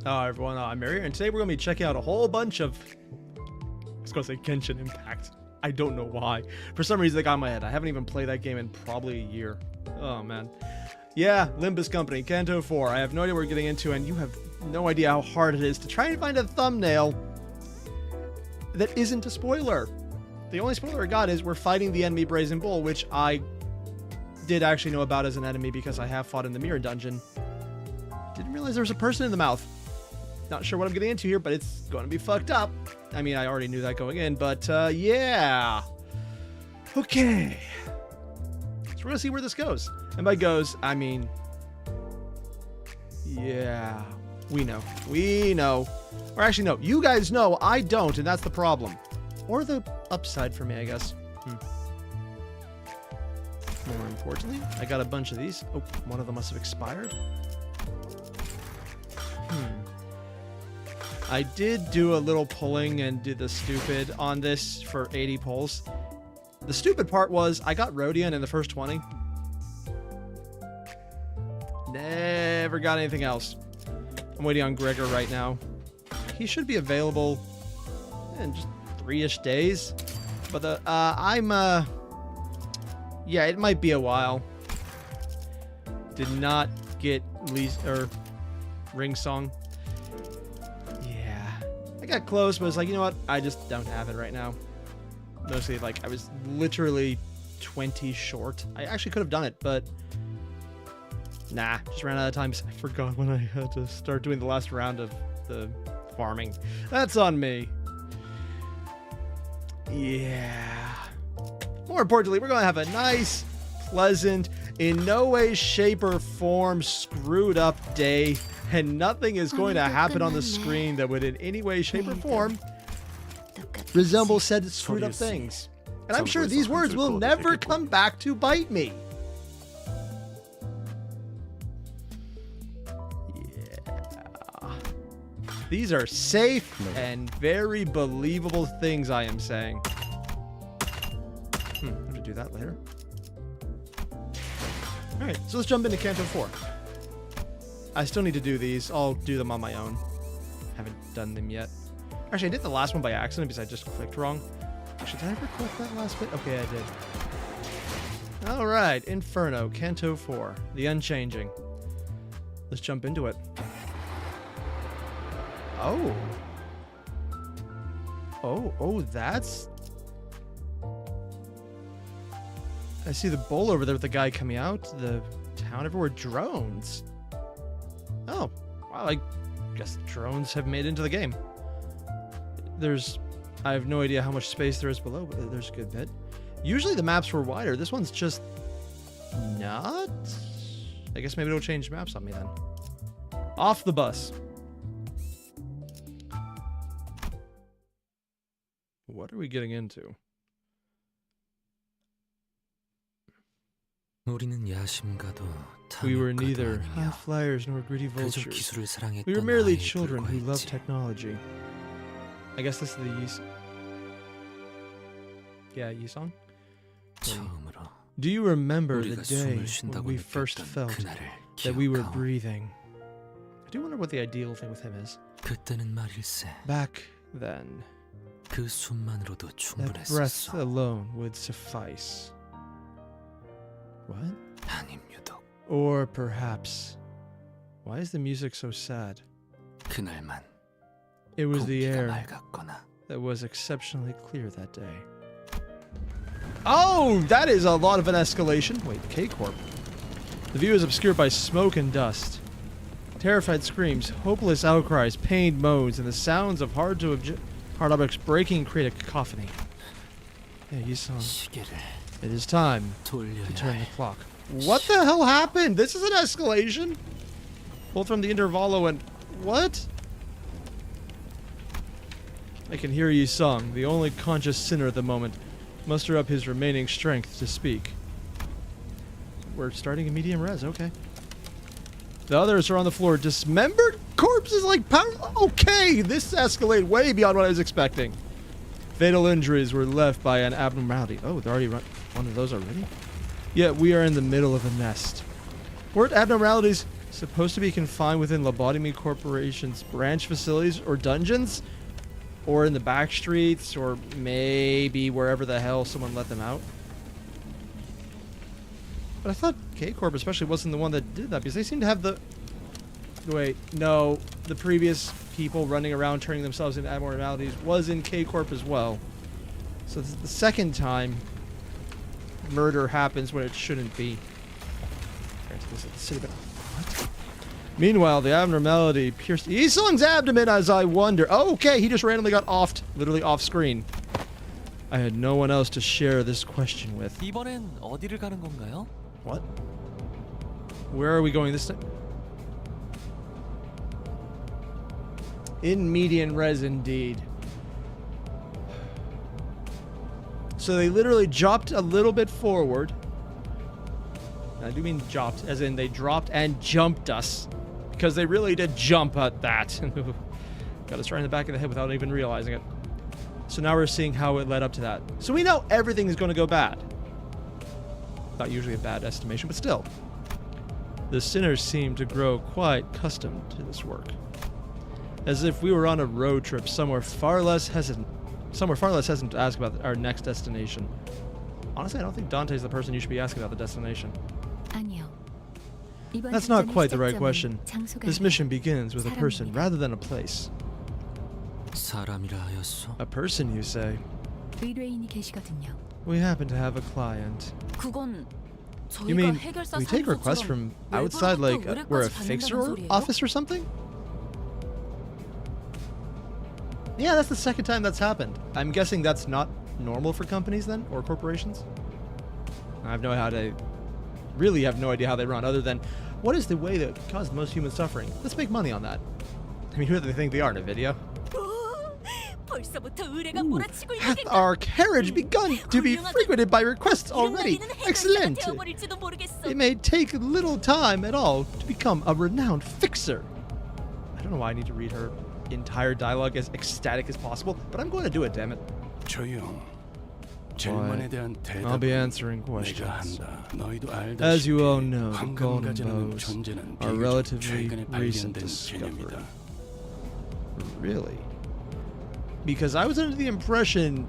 Everyone, I'm Airier, and today we're going to be checking out a whole bunch of, I was going to say Genshin Impact. I don't know why. For some reason, they got in my head. I haven't even played that game in probably a year. Oh, man. Yeah, Limbus Company, Canto 4. I have no idea what we're getting into, and you have no idea how hard it is to try and find a thumbnail that isn't a spoiler. The only spoiler I got is we're fighting the enemy Brazen Bull, which I did actually know about as an enemy because I have fought in the mirror dungeon. Didn't realize there was a person in the mouth. Not sure what I'm getting into here, but it's going to be fucked up. I mean, I already knew that going in, but yeah. Okay. So we're going to see where this goes. And by goes, I mean, yeah, we know. We know. Or actually, no, you guys know, I don't, and that's the problem. Or the upside for me, I guess. More importantly, I got a bunch of these. Oh, one of them must have expired. I did do a little pulling and did the stupid on this for 80 pulls. The stupid part was I got Rodian in the first 20. Never got anything else. I'm waiting on Gregor right now. He should be available in just 3-ish days. But yeah, it might be a while. Did not get Ring Song. I got close, but it's like, you know what? I just don't have it right now. Mostly, like, I was literally 20 short. I actually could have done it, but nah, just ran out of time. I forgot when I had to start doing the last round of the farming. That's on me. Yeah. More importantly, we're going to have a nice, pleasant, in no way, shape, or form screwed up day. And nothing is going to happen on the screen that would in any way, shape, or form resemble said screwed up things. And I'm sure these words will never come back to bite me. Yeah. These are safe and very believable things I am saying. I'm going to do that later. Alright, so let's jump into Canto 4. I still need to do these. I'll do them on my own. Haven't done them yet. Actually, I did the last one by accident because I just clicked wrong. Actually, did I ever click that last bit? Okay, I did. Alright, Inferno, Canto 4, The Unchanging. Let's jump into it. Oh. Oh, that's... I see the bull over there with the guy coming out. The town everywhere. Drones. Oh, wow, I guess drones have made it into the game. I have no idea how much space there is below, but there's a good bit. Usually the maps were wider. This one's just not. I guess maybe it'll change maps on me then. Off the bus. What are we getting into? We were neither high-flyers nor greedy vultures. We were merely children who loved technology. I guess this is the Yi... Yeah, Yi song? Do you remember the day when we first felt that we were breathing? I do wonder what the ideal thing with him is. Back then, that breath alone would suffice. What? Or perhaps, why is the music so sad? It was the air that was exceptionally clear that day. Oh, that is a lot of an escalation. Wait, K Corp. The view is obscured by smoke and dust. Terrified screams, hopeless outcries, pained moans, and the sounds of hard objects breaking and create a cacophony. Yeah, you saw. It is time to turn the clock. What the hell happened? This is an escalation? Both from the intervalo and... What? I can hear Yi song, the only conscious sinner at the moment, muster up his remaining strength to speak. We're starting in medium res, okay. The others are on the floor, dismembered corpses like power... Okay, this escalated way beyond what I was expecting. Fatal injuries were left by an abnormality. Oh, they're already one of those already? Yet we are in the middle of a nest. Weren't abnormalities Supposed to be confined within Lobotomy Corporation's branch facilities or dungeons? Or in the back streets, or maybe wherever the hell someone let them out? But I thought K Corp especially wasn't the one that did that, because they seem to have the... Wait, no. The previous people running around turning themselves into abnormalities was in K Corp as well. So this is the second time murder happens when it shouldn't be. What? Meanwhile, the abnormality pierced Isung's abdomen as I wonder. Oh, okay, he just randomly got offed, literally off screen. I had no one else to share this question with. 이번엔 어디를 가는 건가요? What? Where are we going this time? In median res indeed. So they literally dropped a little bit forward. I do mean dropped, as in they dropped and jumped us. Because they really did jump at that. Got us right in the back of the head without even realizing it. So now we're seeing how it led up to that. So we know everything is going to go bad. Not usually a bad estimation, but still. The sinners seem to grow quite accustomed to this work. As if we were on a road trip somewhere far less hesitant to ask about our next destination. Honestly, I don't think Dante's the person you should be asking about the destination. That's not quite the right question. This mission begins with a person rather than a place. A person, you say? We happen to have a client. You mean we take requests from outside, like we're a fixer office or something? Yeah, that's the second time that's happened. I'm guessing that's not normal for companies then, or corporations? I have no idea how they run, other than what is the way that caused most human suffering? Let's make money on that. I mean, who do they think they are in a video? Hath our carriage begun to be frequented by requests already? Excellent! It may take little time at all to become a renowned fixer. I don't know why I need to read her entire dialogue as ecstatic as possible, but I'm going to do it, damn it. I'll be answering questions. As you all know, the golden bows are relatively recent discovery. Really? Because I was under the impression,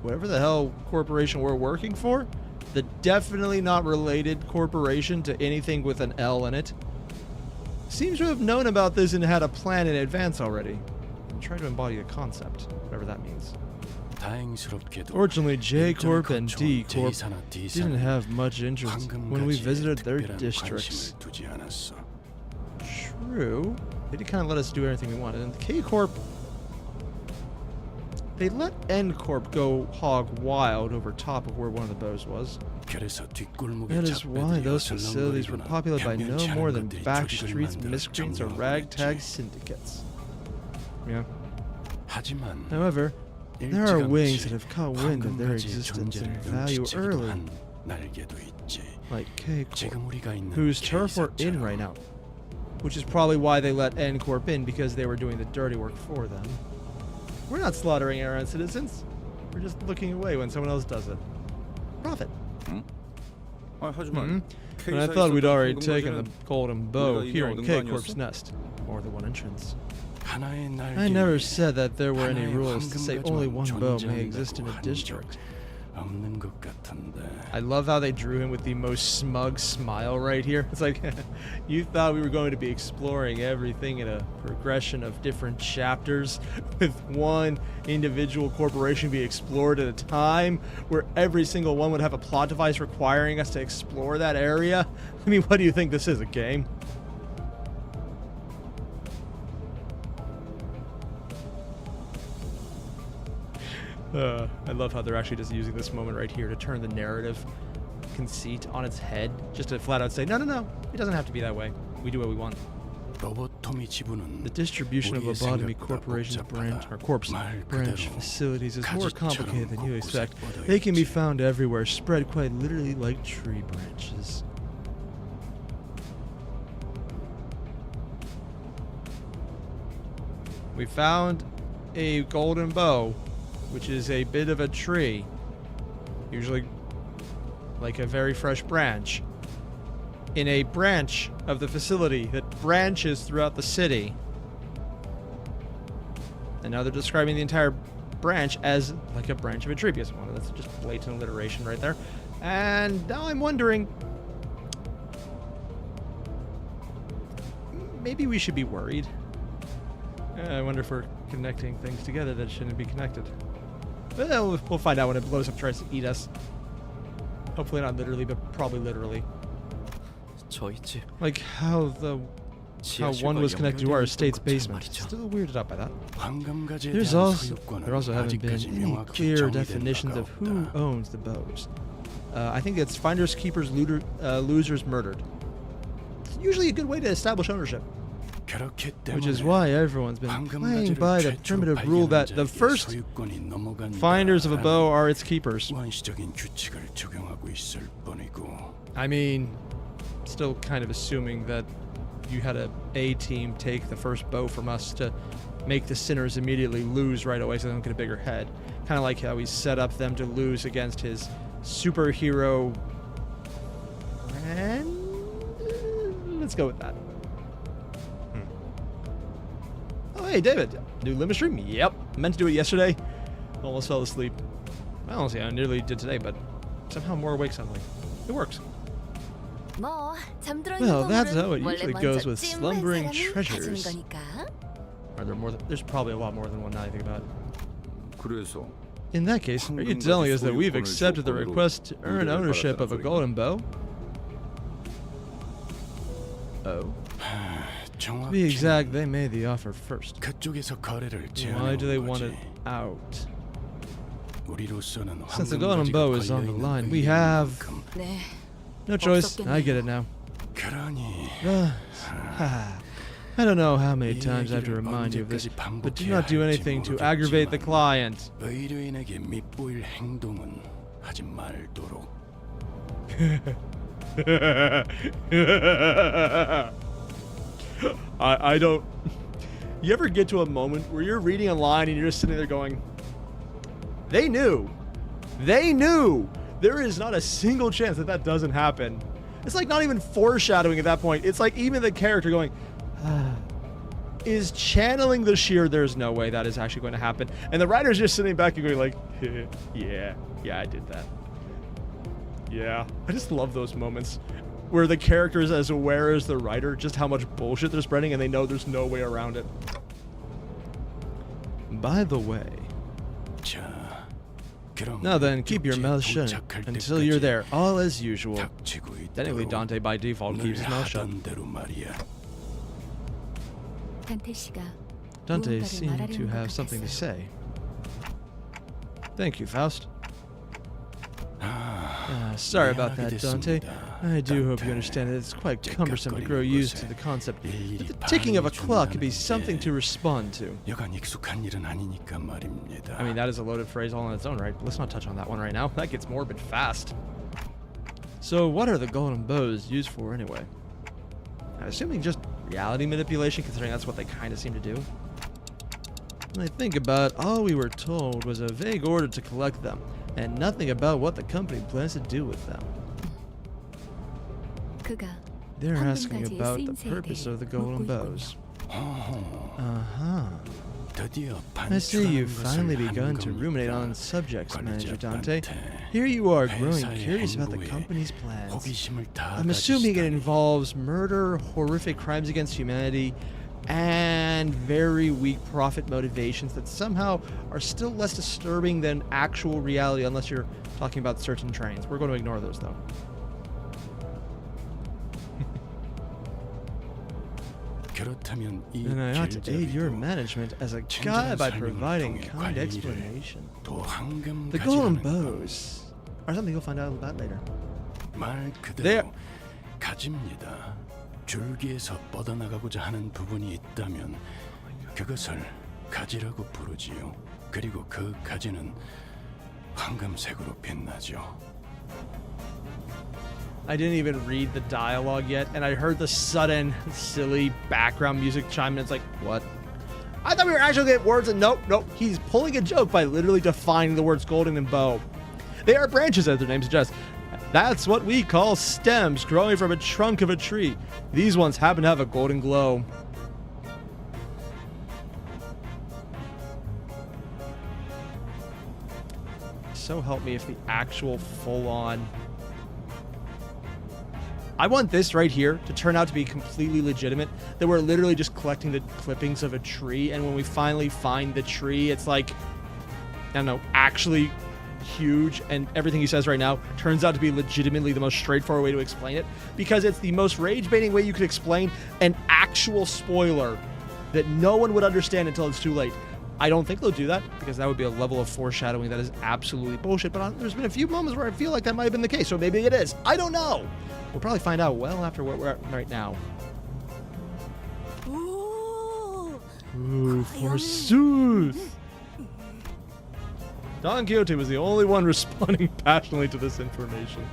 whatever the hell corporation we're working for, the definitely not related corporation to anything with an L in it, seems to have known about this and had a plan in advance already. And tried to embody the concept, whatever that means. Fortunately, J Corp and D Corp didn't have much interest when we visited their districts. True. They did kind of let us do everything we wanted. And K Corp, they let N Corp go hog wild over top of where one of the Boughs was. That is why those facilities were populated by no more than back streets, miscreants, or ragtag syndicates. Yeah. However, there are wings that have caught wind of their existence and value early, like K Corp, whose turf we're in right now, which is probably why they let N Corp in, because they were doing the dirty work for them. We're not slaughtering our own citizens. We're just looking away when someone else does it. Profit. And I thought we'd already taken the golden bow here in K Corp's nest, or the one entrance. I never said that there were any rules to say only one bow may exist in a district. I love how they drew him with the most smug smile right here. It's like, you thought we were going to be exploring everything in a progression of different chapters with one individual corporation be explored at a time, where every single one would have a plot device requiring us to explore that area? I mean, what do you think this is, a game? I love how they're actually just using this moment right here to turn the narrative conceit on its head, just to flat out say, no, it doesn't have to be that way. We do what we want. The distribution of Lobotomy Corporation's branch facilities is more complicated than you expect. They can be found everywhere, spread quite literally like tree branches. We found a golden bow, which is a bit of a tree, usually like a very fresh branch, in a branch of the facility that branches throughout the city. And now they're describing the entire branch as like a branch of a tree. Because one, that's just blatant alliteration right there. And now I'm wondering, maybe we should be worried. I wonder if we're connecting things together that shouldn't be connected. Well, we'll find out when it blows up, tries to eat us. Hopefully not literally, but probably literally. 저희 집 Like how one was connected to our estate's basement. Still weirded out by that. There also haven't been any clear definitions of who owns the Boughs. I think it's finders, keepers, losers, murdered. It's usually a good way to establish ownership. Which is why everyone's been playing by the primitive rule that the first finders of a bow are its keepers. I mean, still kind of assuming that you had a team take the first bow from us to make the sinners immediately lose right away so they don't get a bigger head. Kind of like how he set up them to lose against his superhero friend? Let's go with that. Oh, hey, David. New Limbus stream? Yep. Meant to do it yesterday. Almost fell asleep. Well, honestly, I nearly did today, but somehow more awake suddenly. It works. Well, that's how it usually goes with slumbering treasures. Are there more? There's probably a lot more than one now I think about it. In that case, are you telling us that we've accepted the request to earn ownership of a golden bow? Oh. To be exact, they made the offer first. Why do they want it out? Since the golden bow is on the line, we have no choice. I get it now. I don't know how many times I have to remind you of this, but do not do anything to aggravate the client. I don't... You ever get to a moment where you're reading a line and you're just sitting there going, they knew. They knew. There is not a single chance that that doesn't happen. It's like not even foreshadowing at that point. It's like even the character going, is channeling the sheer, there's no way that is actually going to happen. And the writer's just sitting back and going like, yeah, I did that. Yeah, I just love those moments where the character is as aware as the writer just how much bullshit they're spreading and they know there's no way around it. By the way, now then, keep your mouth shut until you're there, all as usual. Technically, Dante by default keeps his mouth shut. Dante seemed to have something to say. Thank you, Faust. Sorry about that, Dante. I do hope you understand that it's quite cumbersome to grow used to the concept that the ticking of a clock could be something to respond to. I mean, that is a loaded phrase all on its own, right? But let's not touch on that one right now. That gets morbid fast. So what are the golden bows used for anyway? I'm assuming just reality manipulation, considering that's what they kind of seem to do. When I think about it, all we were told was a vague order to collect them, and nothing about what the company plans to do with them. They're asking about the purpose of the golden bows. I see you've finally begun to ruminate on subjects, Manager Dante. Here you are growing curious about the company's plans. I'm assuming it involves murder, horrific crimes against humanity, and very weak profit motivations that somehow are still less disturbing than actual reality unless you're talking about certain trains. We're going to ignore those though. And I ought to aid your management as a guide by providing kind explanation. The golden bows are something you'll find out about later. They're 줄기에서 뻗어나가고자 하는 부분이 있다면 그것을 가지라고 부르지요. 그리고 그 가지는 황금색으로 빛나죠. I didn't even read the dialogue yet, and I heard the sudden, silly background music chime in. It's like, what? I thought we were actually getting words, and nope. He's pulling a joke by literally defining the words golden and bow. They are branches, as their name suggests. That's what we call stems growing from a trunk of a tree. These ones happen to have a golden glow. So help me if the actual full-on... I want this right here to turn out to be completely legitimate, that we're literally just collecting the clippings of a tree, and when we finally find the tree, it's like, I don't know, actually huge, and everything he says right now turns out to be legitimately the most straightforward way to explain it, because it's the most rage-baiting way you could explain an actual spoiler that no one would understand until it's too late. I don't think they'll do that, because that would be a level of foreshadowing that is absolutely bullshit, but there's been a few moments where I feel like that might have been the case, so maybe it is. I don't know. We'll probably find out well after where we're at right now. Ooh, forsooth. Don Quixote was the only one responding passionately to this information.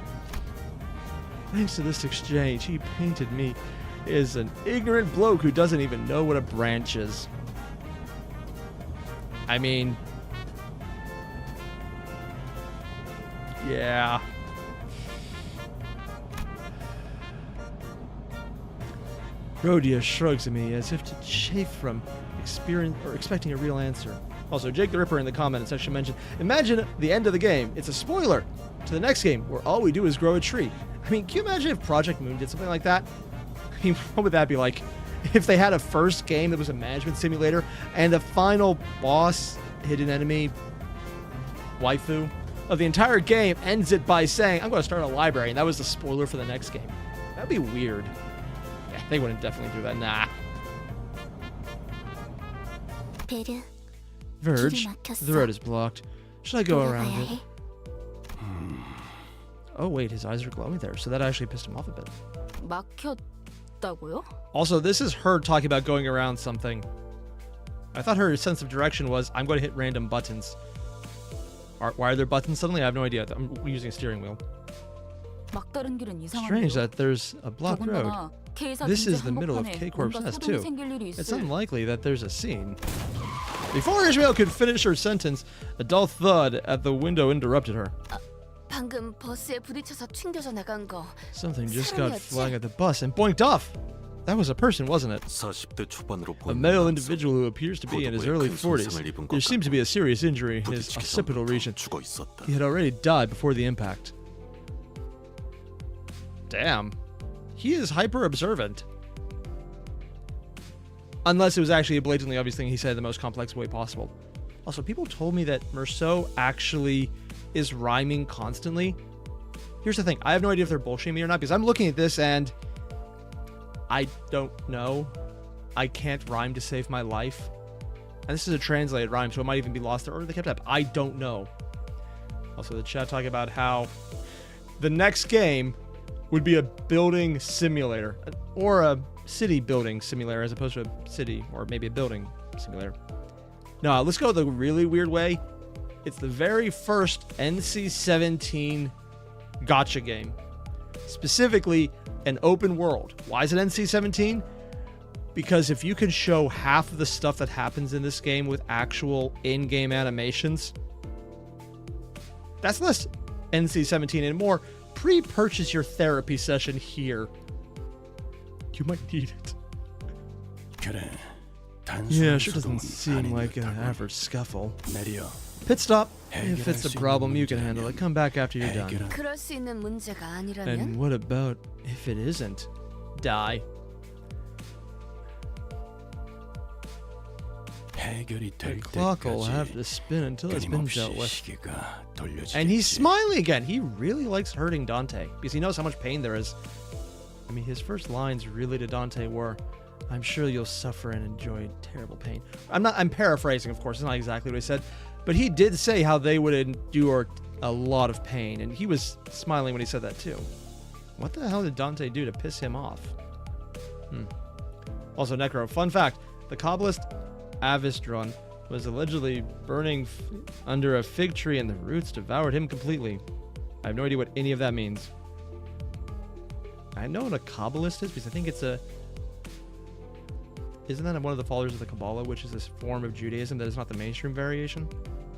Thanks to this exchange, he painted me as an ignorant bloke who doesn't even know what a branch is. I mean, yeah. Rhodia shrugs at me as if to chafe from expecting a real answer. Also, Jake the Ripper in the comment section mentioned, imagine the end of the game. It's a spoiler to the next game where all we do is grow a tree. I mean, can you imagine if Project Moon did something like that? I mean, what would that be like? If they had a first game that was a management simulator and the final boss, hidden enemy, waifu of the entire game ends it by saying, I'm going to start a library, and that was the spoiler for the next game. That'd be weird. Yeah, they wouldn't definitely do that. Nah. Verge, the road is blocked. Should I go around it? Oh wait, his eyes are glowing there, so that actually pissed him off a bit. Also, this is her talking about going around something. I thought her sense of direction was, I'm going to hit random buttons. Why are there buttons suddenly? I have no idea. I'm using a steering wheel. Strange that there's a blocked road. This is the middle of K Corp's nest too. It's unlikely that there's a scene. Before Ishmael could finish her sentence, a dull thud at the window interrupted her. Something just got flying at the bus and boinked off. That was a person, wasn't it? A male individual who appears to be in his early 40s. There seemed to be a serious injury in his occipital region. He had already died before the impact. Damn. He is hyper observant. Unless it was actually a blatantly obvious thing he said in the most complex way possible. Also, people told me that Merceau actually is rhyming constantly. Here's the thing. I have no idea if they're bullshitting me or not, because I'm looking at this and I don't know. I can't rhyme to save my life. And this is a translated rhyme, so it might even be lost or they kept up. I don't know. Also, the chat talking about how the next game would be a building simulator or a city building simulator as opposed to a city or maybe a building simulator. No, let's go the really weird way. It's the very first NC-17 gacha game. Specifically, an open world. Why is it NC-17? Because if you can show half of the stuff that happens in this game with actual in-game animations, that's less NC-17 and more. Pre-purchase your therapy session here. You might need it. Yeah, sure doesn't seem like an average scuffle. Pit stop. If it's a problem, you can handle it. Come back after you're done. And what about if it isn't? Die. The clock will have to spin until it's been dealt with. And he's smiling again. He really likes hurting Dante because he knows how much pain there is. I mean, his first lines really to Dante were, I'm sure you'll suffer and enjoy terrible pain. I'm paraphrasing, of course. It's not exactly what he said. But he did say how they would endure a lot of pain. And he was smiling when he said that, too. What the hell did Dante do to piss him off? Also, Necro, fun fact. The Kabbalist Avistron was allegedly burning under a fig tree and the roots devoured him completely. I have no idea what any of that means. I know what a Kabbalist is because I think it's a... Isn't that one of the followers of the Kabbalah, which is this form of Judaism that is not the mainstream variation?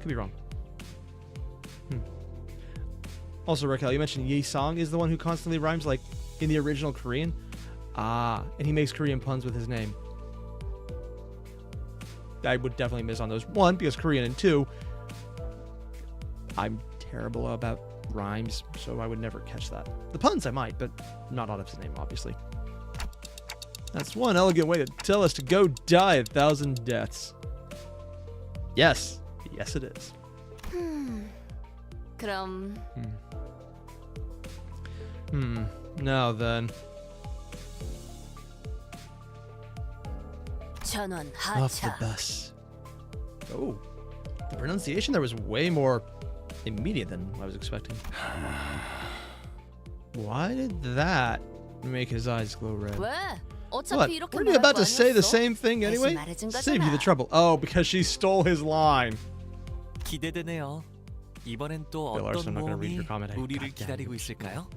Could be wrong. Also, Raquel, you mentioned Yi Song is the one who constantly rhymes, like, in the original Korean. Ah, and he makes Korean puns with his name. I would definitely miss on those. One, because Korean, and two, I'm terrible about rhymes, so I would never catch that. The puns I might, but not out of his name, obviously. That's one elegant way to tell us to go die 1,000 deaths. Yes. Yes, it is. 그럼 Now then. 전원 Off the 하차. bus. Oh. The pronunciation there was way more immediate than I was expecting. Why did that make his eyes glow red? 왜? What? 어차피 이렇게 Weren't you 말할 about 거 to say the 아니었어? same thing anyway? 말해준 거잖아. Save you the trouble. Oh, because she stole his line. 기대되네요. 이번엔 또 Bill Larson, 어떤 I'm not gonna read your 모험이 comment. 우리를 God damn 기다리고 it. 있을까요?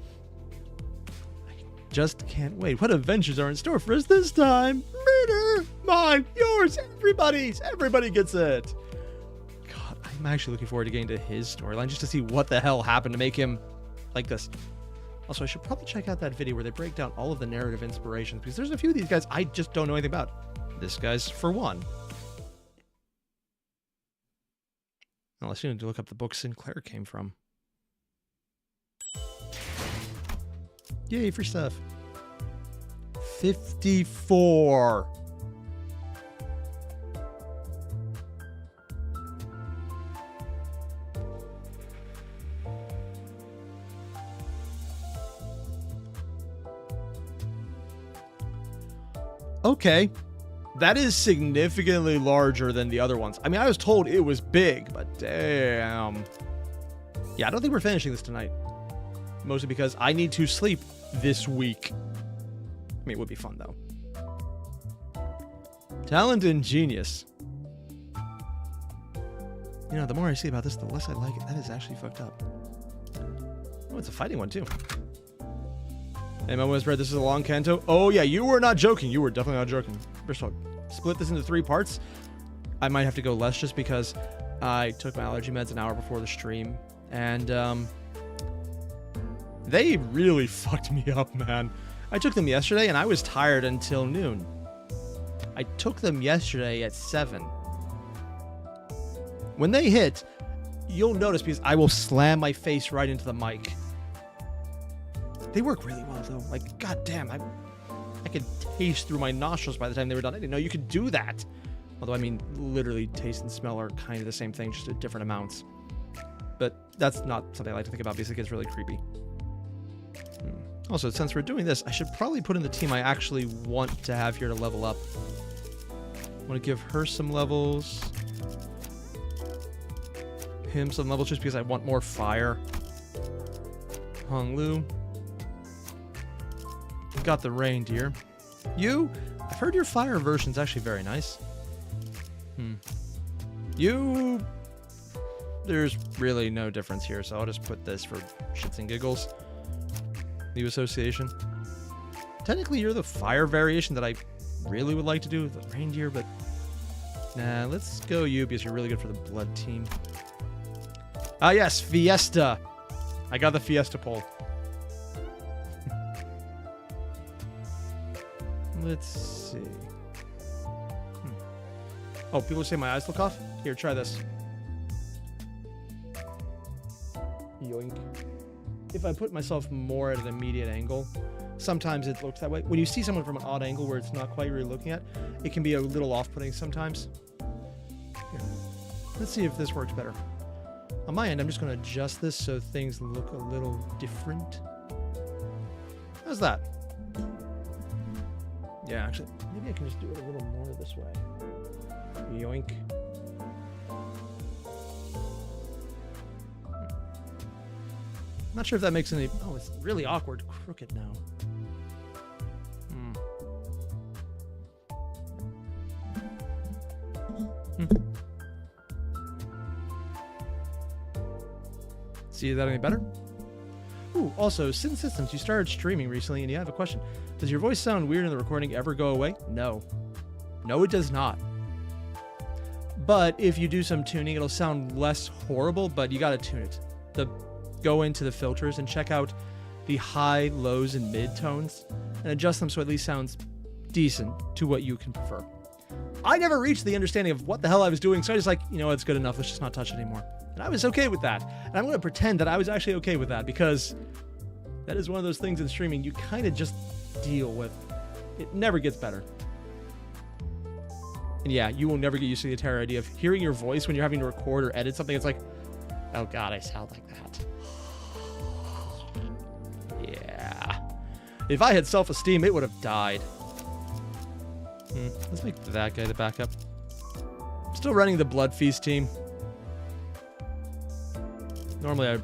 Just can't wait. What adventures are in store for us this time? Murder! Mine! Yours! Everybody's! Everybody gets it! God, I'm actually looking forward to getting to his storyline just to see what the hell happened to make him like this. Also, I should probably check out that video where they break down all of the narrative inspirations, because there's a few of these guys I just don't know anything about. This guy's for one. Unless you need to look up the book Sinclair came from. Yay, free stuff. 54. Okay. That is significantly larger than the other ones. I mean, I was told it was big, but damn. Yeah, I don't think we're finishing this tonight. Mostly because I need to sleep this week. I mean, it would be fun, though. Talent and genius. You know, the more I see about this, the less I like it. That is actually fucked up. Oh, it's a fighting one, too. Hey, Memo has read this is a long Kanto. Oh, yeah, you were not joking. You were definitely not joking. First of all, split this into 3 parts. I might have to go less just because I took my allergy meds an hour before the stream. And, they really fucked me up, man. I took them yesterday, and I was tired until noon. I took them yesterday at 7. When they hit, you'll notice because I will slam my face right into the mic. They work really well, though. Like, goddamn, I could taste through my nostrils by the time they were done. I didn't know you could do that. Although, I mean, literally, taste and smell are kind of the same thing, just at different amounts. But that's not something I like to think about because it gets really creepy. Also, since we're doing this, I should probably put in the team I actually want to have here to level up. I want to give her some levels. Him some levels just because I want more fire. Hong Lu. Got the reindeer. You, I've heard your fire version's actually very nice. You, there's really no difference here, so I'll just put this for shits and giggles. New association. Technically, you're the fire variation that I really would like to do with the reindeer, but nah, let's go you because you're really good for the blood team. Ah, yes, Fiesta. I got the Fiesta pole. Let's see. Oh, people say my eyes look off? Here, try this. Yoink. If I put myself more at an immediate angle, sometimes it looks that way. When you see someone from an odd angle where it's not quite really looking at, it can be a little off-putting sometimes. Here. Let's see if this works better. On my end, I'm just going to adjust this so things look a little different. How's that? Yeah, actually, maybe I can just do it a little more this way. Yoink. Not sure if that makes any... Oh, it's really awkward. Crooked now. See that any better? Ooh, also, Sin Systems, you started streaming recently and you have a question. Does your voice sound weird in the recording ever go away? No. No, it does not. But if you do some tuning, it'll sound less horrible, but you gotta tune it. The go into the filters and check out the high, lows, and mid tones and adjust them so it at least sounds decent to what you can prefer. I never reached the understanding of what the hell I was doing, so I was like, it's good enough. Let's just not touch it anymore. And I was okay with that. And I'm going to pretend that I was actually okay with that, because that is one of those things in streaming you kind of just deal with. It never gets better. And yeah, you will never get used to the entire idea of hearing your voice when you're having to record or edit something. It's like, oh God, I sound like that. Yeah. If I had self-esteem, it would have died. Let's make that guy the backup. Still running the Blood Feast team. Normally I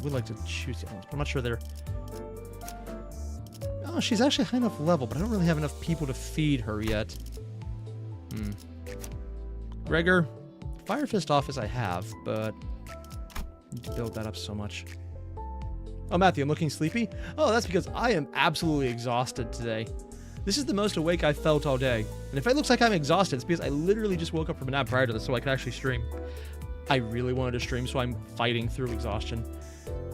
would like to choose the others, but I'm not sure they're... Oh, she's actually high enough level, but I don't really have enough people to feed her yet. Gregor, Fire Fist Office I have, but I need to build that up so much. Oh, Matthew, I'm looking sleepy? Oh, that's because I am absolutely exhausted today. This is the most awake I've felt all day. And if it looks like I'm exhausted, it's because I literally just woke up from a nap prior to this so I could actually stream. I really wanted to stream, so I'm fighting through exhaustion.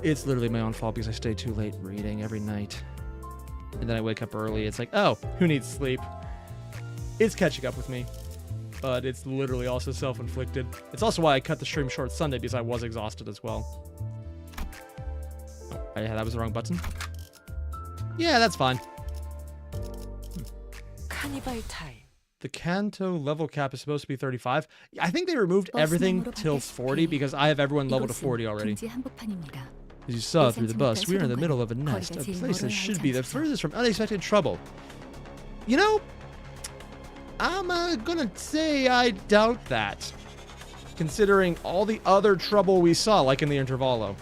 It's literally my own fault because I stay too late reading every night. And then I wake up early. It's like, oh, who needs sleep? It's catching up with me. But it's literally also self-inflicted. It's also why I cut the stream short Sunday, because I was exhausted as well. Oh, that was the wrong button. Yeah, that's fine. The Kanto level cap is supposed to be 35. I think they removed everything till 40 because I have everyone leveled to 40 already. As you saw through the bus, we are in the middle of a nest, a place that should be the furthest from unexpected trouble. I'm gonna say I doubt that, considering all the other trouble we saw, like in the Intervallo.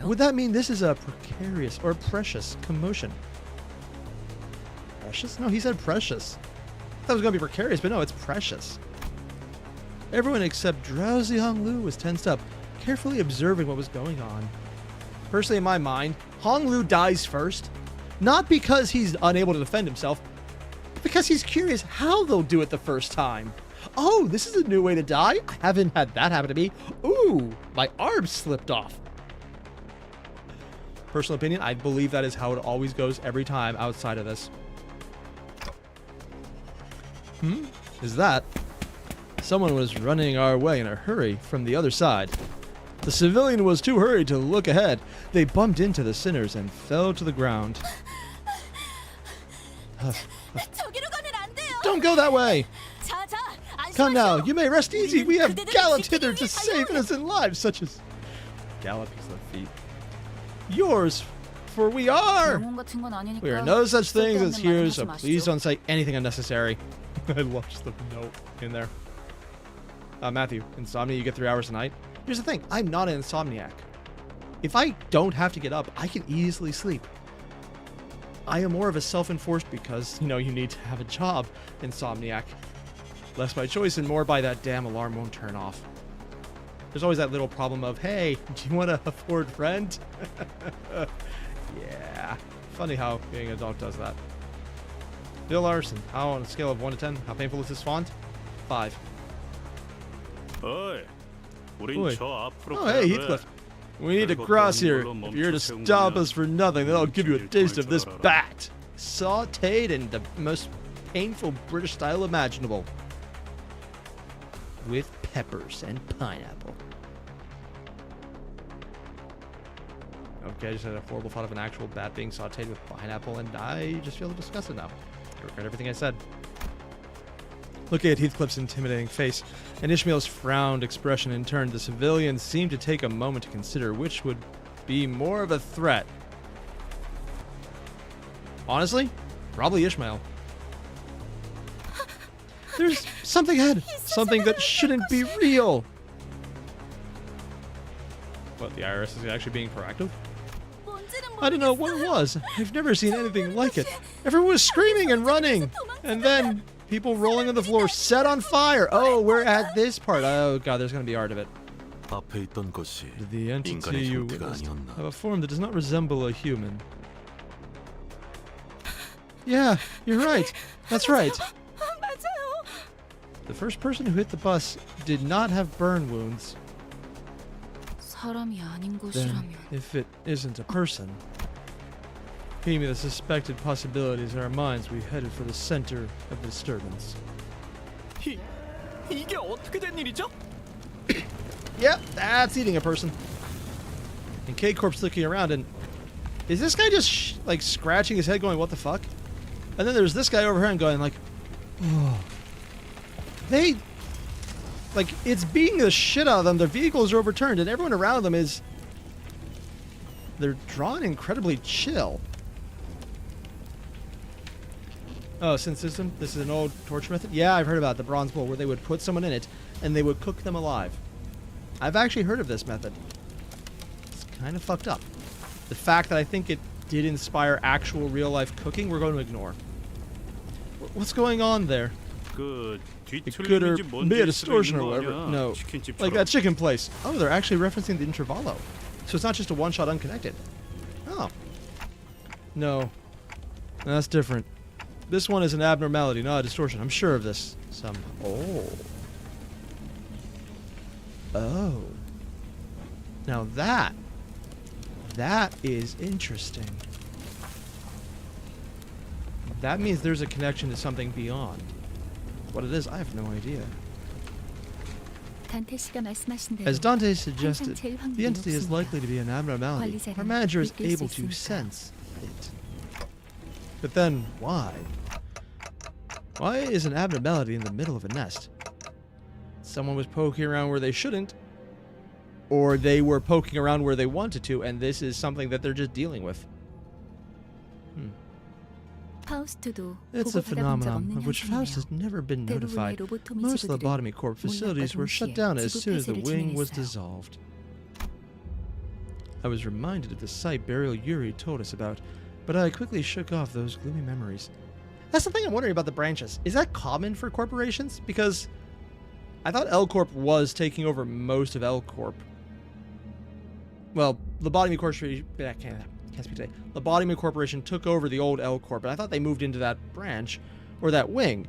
Would that mean this is a precarious or precious commotion? Precious? No, he said precious. I thought it was going to be precarious, but no, it's precious. Everyone except drowsy Hong Lu was tensed up, carefully observing what was going on. Personally, in my mind, Hong Lu dies first, not because he's unable to defend himself, but because he's curious how they'll do it the first time. Oh, this is a new way to die? I haven't had that happen to me. Ooh, my arm slipped off. Personal opinion, I believe that is how it always goes every time outside of this. Is that? Someone was running our way in a hurry from the other side. The civilian was too hurried to look ahead. They bumped into the sinners and fell to the ground. Don't go that way! Come now, you may rest easy. We have galloped hither to save innocent lives, such as... Gallop is the feet. Yours, for we are... We are no such things as here, so please don't say anything unnecessary. I lost the note in there. Matthew, insomnia, you get 3 hours a night? Here's the thing, I'm not an insomniac. If I don't have to get up, I can easily sleep. I am more of a self-enforced because, you need to have a job insomniac. Less by choice and more by that damn alarm won't turn off. There's always that little problem of, hey, do you want to afford rent? Yeah. Funny how being an adult does that. Bill Larson, how on a scale of 1 to 10, how painful is this font? 5. Oi. Oh, hey, Heathcliff. We need to cross here. If you're to stop us for nothing, then I'll give you a taste of this bat. Sauteed in the most painful British style imaginable. With peppers and pineapple. Okay, I just had a horrible thought of an actual bat being sauteed with pineapple, and I just feel disgusted now. I regret everything I said. Looking at Heathcliff's intimidating face, and Ishmael's frowned expression in turn, the civilians seemed to take a moment to consider which would be more of a threat. Honestly, probably Ishmael. There's something ahead. Something that shouldn't be real. What, the IRS is actually being proactive? I don't know what it was. I've never seen anything like it. Everyone was screaming and running. And then people rolling on the floor set on fire. Oh, we're at this part. Oh, God, there's going to be art of it. The entity you witnessed have a form that does not resemble a human. Yeah, you're right. That's right. The first person who hit the bus did not have burn wounds. 사람이 아닌 Then, 곳이라면 if it isn't a person, feeding me the suspected possibilities in our minds, we headed for the center of the disturbance. 이게 어떻게 된 일이죠? Yep, that's eating a person. And K Corp's looking around, and is this guy just like scratching his head, going, "What the fuck?" And then there's this guy over here and going like, "Oh." They, like, it's beating the shit out of them. Their vehicles are overturned, and everyone around them is. They're drawn incredibly chill. Oh, synth system? This is an old torture method? Yeah, I've heard about the Bronze Bull, where they would put someone in it, and they would cook them alive. I've actually heard of this method. It's kind of fucked up. The fact that I think it did inspire actual real-life cooking, we're going to ignore. What's going on there? It could or be a distortion or whatever. No, like that chicken place. Oh, they're actually referencing the intervallo. So it's not just a one-shot unconnected. Oh. No. That's different. This one is an abnormality, not a distortion. I'm sure of this. Oh. Oh. Now that is interesting. That means there's a connection to something beyond. What it is, I have no idea. As Dante suggested, the entity is likely to be an abnormality. Our manager is able to sense it. But then, why? Why is an abnormality in the middle of a nest? Someone was poking around where they shouldn't, or they were poking around where they wanted to, and this is something that they're just dealing with. It's a phenomenon of which Faust has never been notified. Most Lobotomy Corp facilities were shut down as soon as the wing was dissolved. I was reminded of the site Burial Yuri told us about, but I quickly shook off those gloomy memories. That's the thing I'm wondering about the branches. Is that common for corporations? Because I thought L Corp was taking over most of L Corp. Well, Lobotomy Corporation... I can't speak today. Lobotomy Corporation took over the old L Corp, and I thought they moved into that branch, or that wing.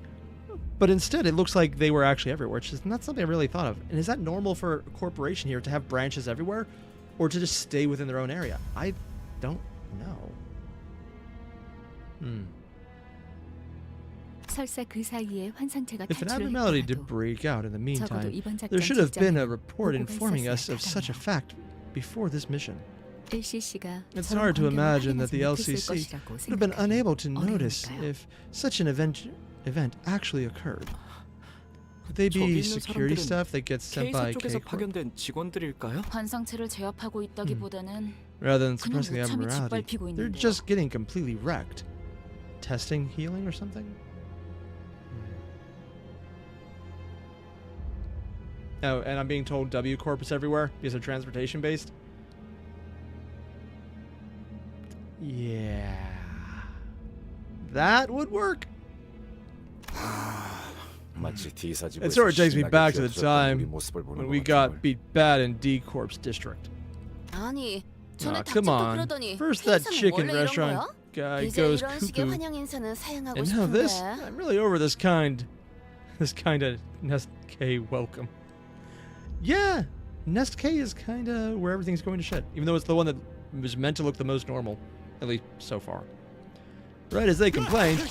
But instead, it looks like they were actually everywhere, which is not something I really thought of. And is that normal for a corporation here to have branches everywhere, or to just stay within their own area? I don't know. If an abnormality did break out in the meantime, there should have been a report informing us of such a fact before this mission. It's hard to imagine that the LCC would have been unable to notice if such an event actually occurred. Could they be security staff that gets sent by K Corp? Rather than suppressing the abnormality, they're just getting completely wrecked. Testing, healing, or something? Oh, and I'm being told W Corp is everywhere because they're transportation based? Yeah. That would work. It sort of takes me back to the time when we got beat bad in D Corp's district. Aw, come on. First that chicken restaurant guy goes cuckoo. And now this? I'm really over this kind of Nest K welcome. Yeah, Nest K is kind of where everything's going to shit. Even though it's the one that was meant to look the most normal. At least so far. Right as they complained.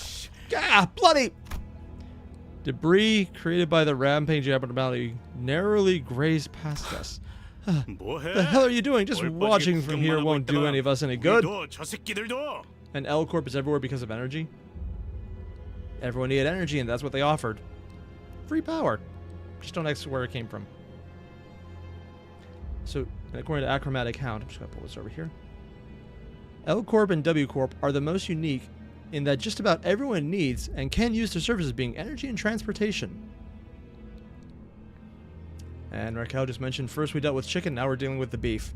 Bloody! Debris created by the rampage abnormality narrowly grazed past us. The hell are you doing? Just watching from here won't do any of us any good. And L Corp is everywhere because of energy? Everyone needed energy, and that's what they offered. Free power. Just don't ask where it came from. So, according to Achromatic Hound, I'm just going to pull this over here. L Corp and W Corp are the most unique in that just about everyone needs and can use their services being energy and transportation. And Raquel just mentioned first we dealt with chicken, now we're dealing with the beef.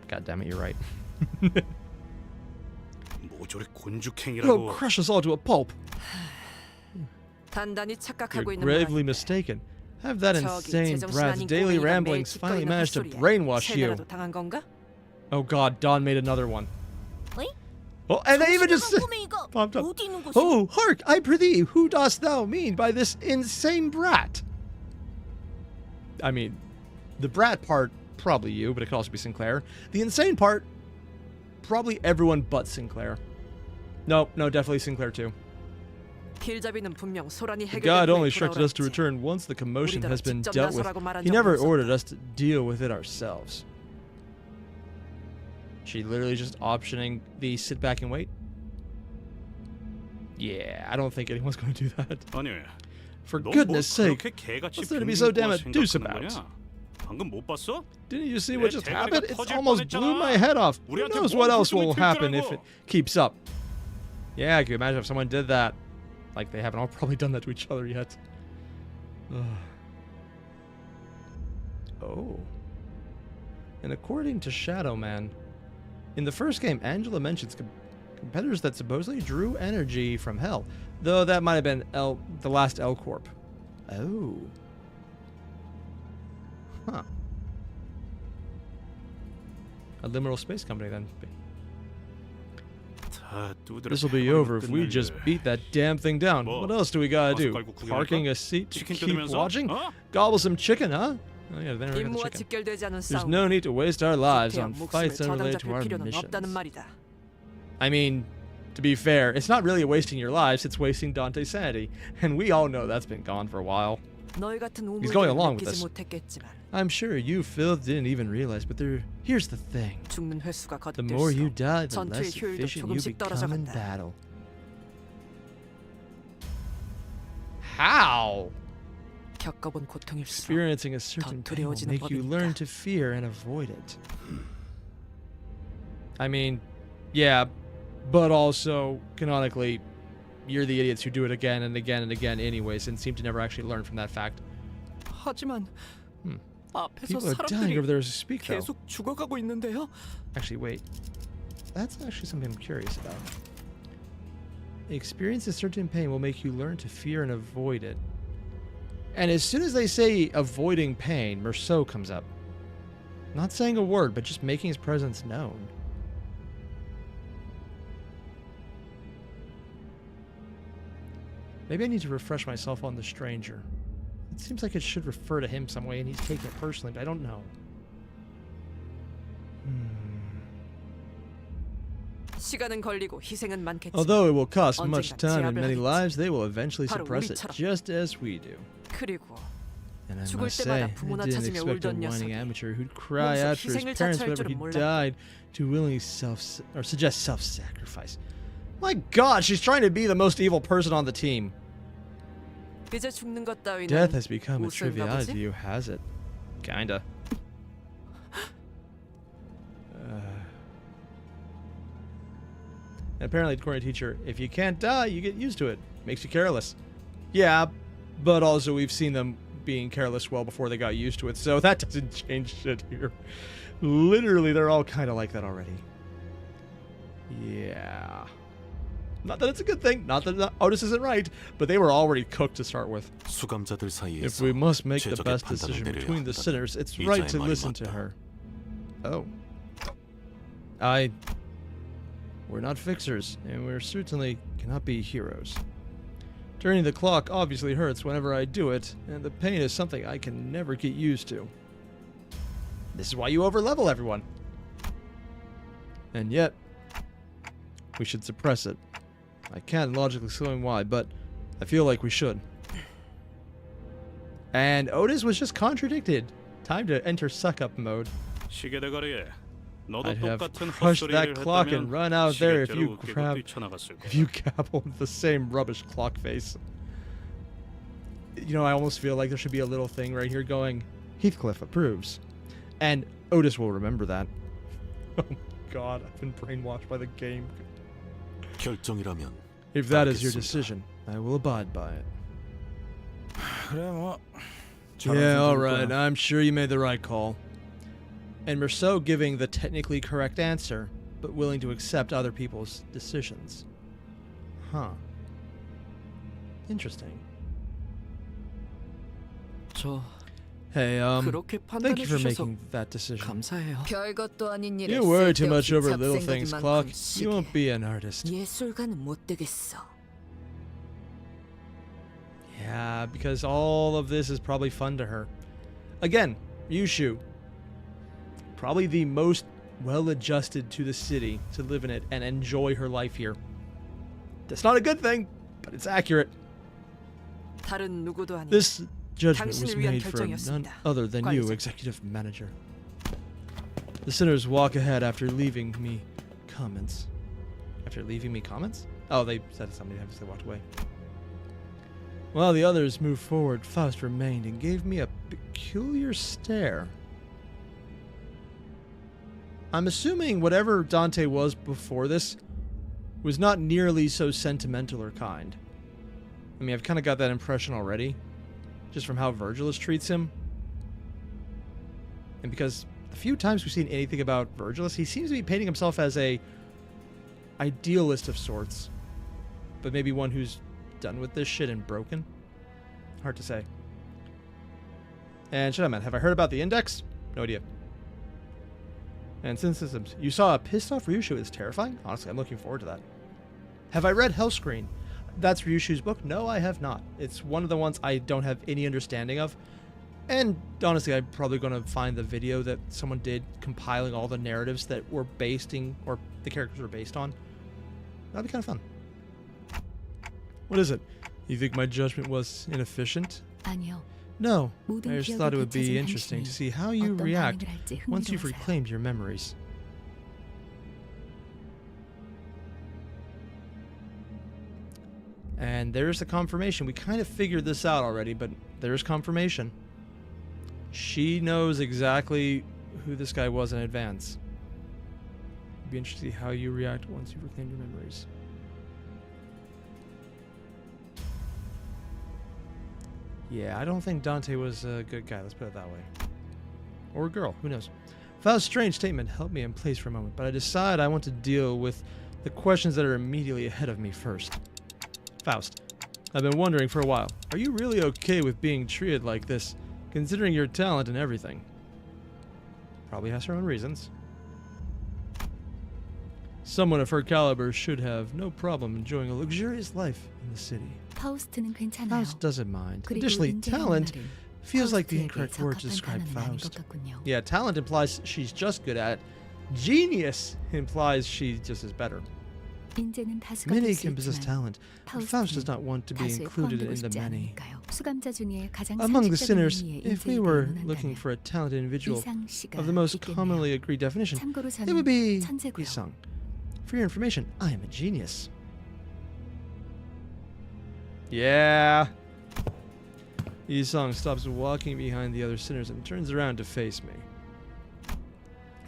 God damn it, you're right. It'll crush us all to a pulp. You're gravely mistaken. Have that insane brat's daily ramblings finally managed to brainwash you? Oh god, Dawn made another one. Oh, and they even just 꼬맹이가 popped up. 어디 있는 것이? Oh, hark, I prithee, who dost thou mean by this insane brat? I mean, the brat part, probably you, but it could also be Sinclair. The insane part, probably everyone but Sinclair. No, definitely Sinclair too. 길잡이는 분명 소란이 해결된 God 후에 only instructed us to 돌아오라 했지. return once the commotion has been 직접 dealt with. 나서라고 말한 He 적은 never 없었다. ordered us to deal with it ourselves. She literally just optioning the sit back and wait? Yeah, I don't think anyone's going to do that. 아니, For 너 goodness 뭐 sake, 그렇게 개같이 what's there to be so damn 빙빙 enthused 생각하는 about? 거냐? 방금 못 봤어? Didn't you see what 내 just 대가리가 happened? It's 터질 almost blew 뻔했잖아. my head off. Who 우리한테 knows 뭔 what else will 불똥이 튈 happen if 거라고. it keeps up? Yeah, I can imagine if someone did that. Like, they haven't all probably done that to each other yet. Ugh. Oh. And according to Shadow Man, in the first game, Angela mentions competitors that supposedly drew energy from hell. Though that might have been the last L Corp. Oh. Huh. A liminal space company then. 다 두드려 This will be 패버리고 over if we just 끝낼래. beat that damn thing down. 뭐, What else do we gotta do? 와서 깔고 구경할까? Parking a seat to 치킨 keep 뜯으면서? watching? 어? Gobble some chicken, huh? Oh yeah, then we're gonna 임무와 chicken. 직결되지 않은 There's 싸움. no need to waste our lives 구태여 on 목숨을 fights unrelated to 저당 our 잡힐 필요는 없다는 missions. 말이다. I mean, to be fair, it's not really wasting your lives, it's wasting Dante's sanity. And we all know that's been gone for a while. 너희 같은 He's going 우물들은 along with 느끼지 this. 못했겠지만 I'm sure you, Phil, didn't even realize, but here's the thing. 죽는 횟수가 The more you 거듭될수록 die, the 전투의 less 효율도 efficient you 조금씩 become in 떨어져간다. battle. How? 겪어본 고통일수록 Experiencing a certain pain will 두려워지는 make you learn 법이니까. to fear and avoid it. I mean, yeah, but also, canonically, you're the idiots who do it again and again and again anyways and seem to never actually learn from that fact. 하지만 앞에서 People are dying 사람들이 over there as we speak, though. 계속 죽어가고 있는데요. Actually, wait. That's actually something I'm curious about. Experience a certain pain will make you learn to fear and avoid it. And as soon as they say avoiding pain, Merceau comes up. Not saying a word, but just making his presence known. Maybe I need to refresh myself on the stranger. It seems like it should refer to him some way, and he's taking it personally, but I don't know. 시간은 걸리고 희생은 많겠지만 Although it will cost much 언젠간 time and many 제압을 lives, they will eventually 바로 suppress it, 우리처럼. just as we do. 그리고 And I 죽을 must say, I 때마다 부모나 didn't 찾으며 expect a 울던 whining 녀석이 amateur who'd cry 몸소 out for his 희생을 parents 자처할 whenever he 줄은 몰랐다. died to willingly suggest self-sacrifice. My God, she's trying to be the most evil person on the team. 이제 죽는 것 따위는 Death has become a 우스운가 triviality 보지? to you, has it? Kinda. And apparently, according to teacher, if you can't die, you get used to it. Makes you careless. Yeah, but also we've seen them being careless well before they got used to it, so that doesn't change shit here. Literally, they're all kind of like that already. Yeah. Not that it's a good thing, not that Otis isn't right, but they were already cooked to start with. 수감자들 If 사이에서 we must make the 최적의 best 판단을 decision 내려야 between the 한다는 sinners, it's 이자의 right to 말이 listen to 맞다. her. Oh. We're not fixers, and we certainly cannot be heroes. Turning the clock obviously hurts whenever I do it, and the pain is something I can never get used to. This is why you overlevel everyone. And yet, we should suppress it. I can't logically explain why, but I feel like we should. And Otis was just contradicted. Time to enter suck-up mode. 시계대가리에 너도 I'd have 똑같은 crushed 헛소리를 that clock 했다면 and run out there if 시계대로 you 웃기고 grab 뛰쳐나갔을 if 거야. you gabbled the same rubbish clock face. You know, I almost feel like there should be a little thing right here going, Heathcliff approves. And Otis will remember that. Oh my God, I've been brainwashed by the game. 결정이라면 If that is your 받겠습니다. decision, I will abide by it. 그래 뭐. Yeah, alright, I'm sure you made the right call. And Merceau giving the technically correct answer, but willing to accept other people's decisions. Huh. Interesting. 저 Hey, 그렇게 thank you 판단해 for 주셔서 making that decision. 감사해요. 별것도 아닌 일에 You worry too much 쓸데없이 over little 잡생각이 things, 많군, Clock. 시계. You won't be an artist. 예술가는 못 되겠어. Yeah, because all of this is probably fun to her. Again, Yushu. Probably the most well-adjusted to the city to live in it and enjoy her life here. That's not a good thing, but it's accurate. 다른 누구도 아닌 This judgment was 당신을 위한 made for none 결정이었습니다. other than you, 관리자. executive manager. The sinners walk ahead after leaving me comments. After leaving me comments? Oh, they said something as they walked away. While the others moved forward, Faust remained and gave me a peculiar stare. I'm assuming whatever Dante was before this was not nearly so sentimental or kind. I mean, I've kind of got that impression already, just from how Virgilus treats him. And because the few times we've seen anything about Virgilus, he seems to be painting himself as a idealist of sorts, but maybe one who's done with this shit and broken. Hard to say. And shut up, man. Have I heard about the index? No idea. And since systems, you saw a pissed off Ryushu is terrifying? Honestly, I'm looking forward to that. Have I read Hellscreen? That's Ryushu's book? No, I have not. It's one of the ones I don't have any understanding of. And honestly, I'm probably going to find the video that someone did compiling all the narratives that were basing, or the characters were based on. That'd be kind of fun. What is it? You think my judgment was inefficient? 아니요. No, I 모든 just 기억을 thought it would be 되찾은 interesting 당신이 to see how you 어떤 react 반응을 할지 once you've 흥미로워서요. reclaimed your memories. And there's the confirmation. We kind of figured this out already, but there's confirmation. She knows exactly who this guy was in advance. It'd be interesting to see how you react once you've reclaimed your memories. Yeah, I don't think Dante was a good guy, let's put it that way. Or a girl, who knows. Faust's strange statement held me in place for a moment, but I decide I want to deal with the questions that are immediately ahead of me first. Faust, I've been wondering for a while, are you really okay with being treated like this, considering your talent and everything? Probably has her own reasons. Someone of her caliber should have no problem enjoying a luxurious life in the city. 파우스트는 괜찮아요. Faust doesn't mind. 그리고 Additionally, 인재라는 talent 말은 feels like the 파우스트에게 incorrect word to 적합한 describe 단어는 아닌 것 Faust. 같군요. Yeah, talent implies she's just good at it. Genius implies she just is better. 인재는 다수가 Many 될 수 can possess 있지만 talent, but Faust does not want to be 다수에 included 포함되고 in the 싶지 many. 않으니까요. 수감자 중에 가장 Among the 상식적인 sinners, 의미의 if we 인재를 were 의논한다면 looking for a talented individual 이상씨가 of the most 있겠네요. commonly agreed definition, 참고로 it 저는 would be 천재고요. Isang. For your information, I am a genius. Yeah. Isang stops walking behind the other sinners and turns around to face me.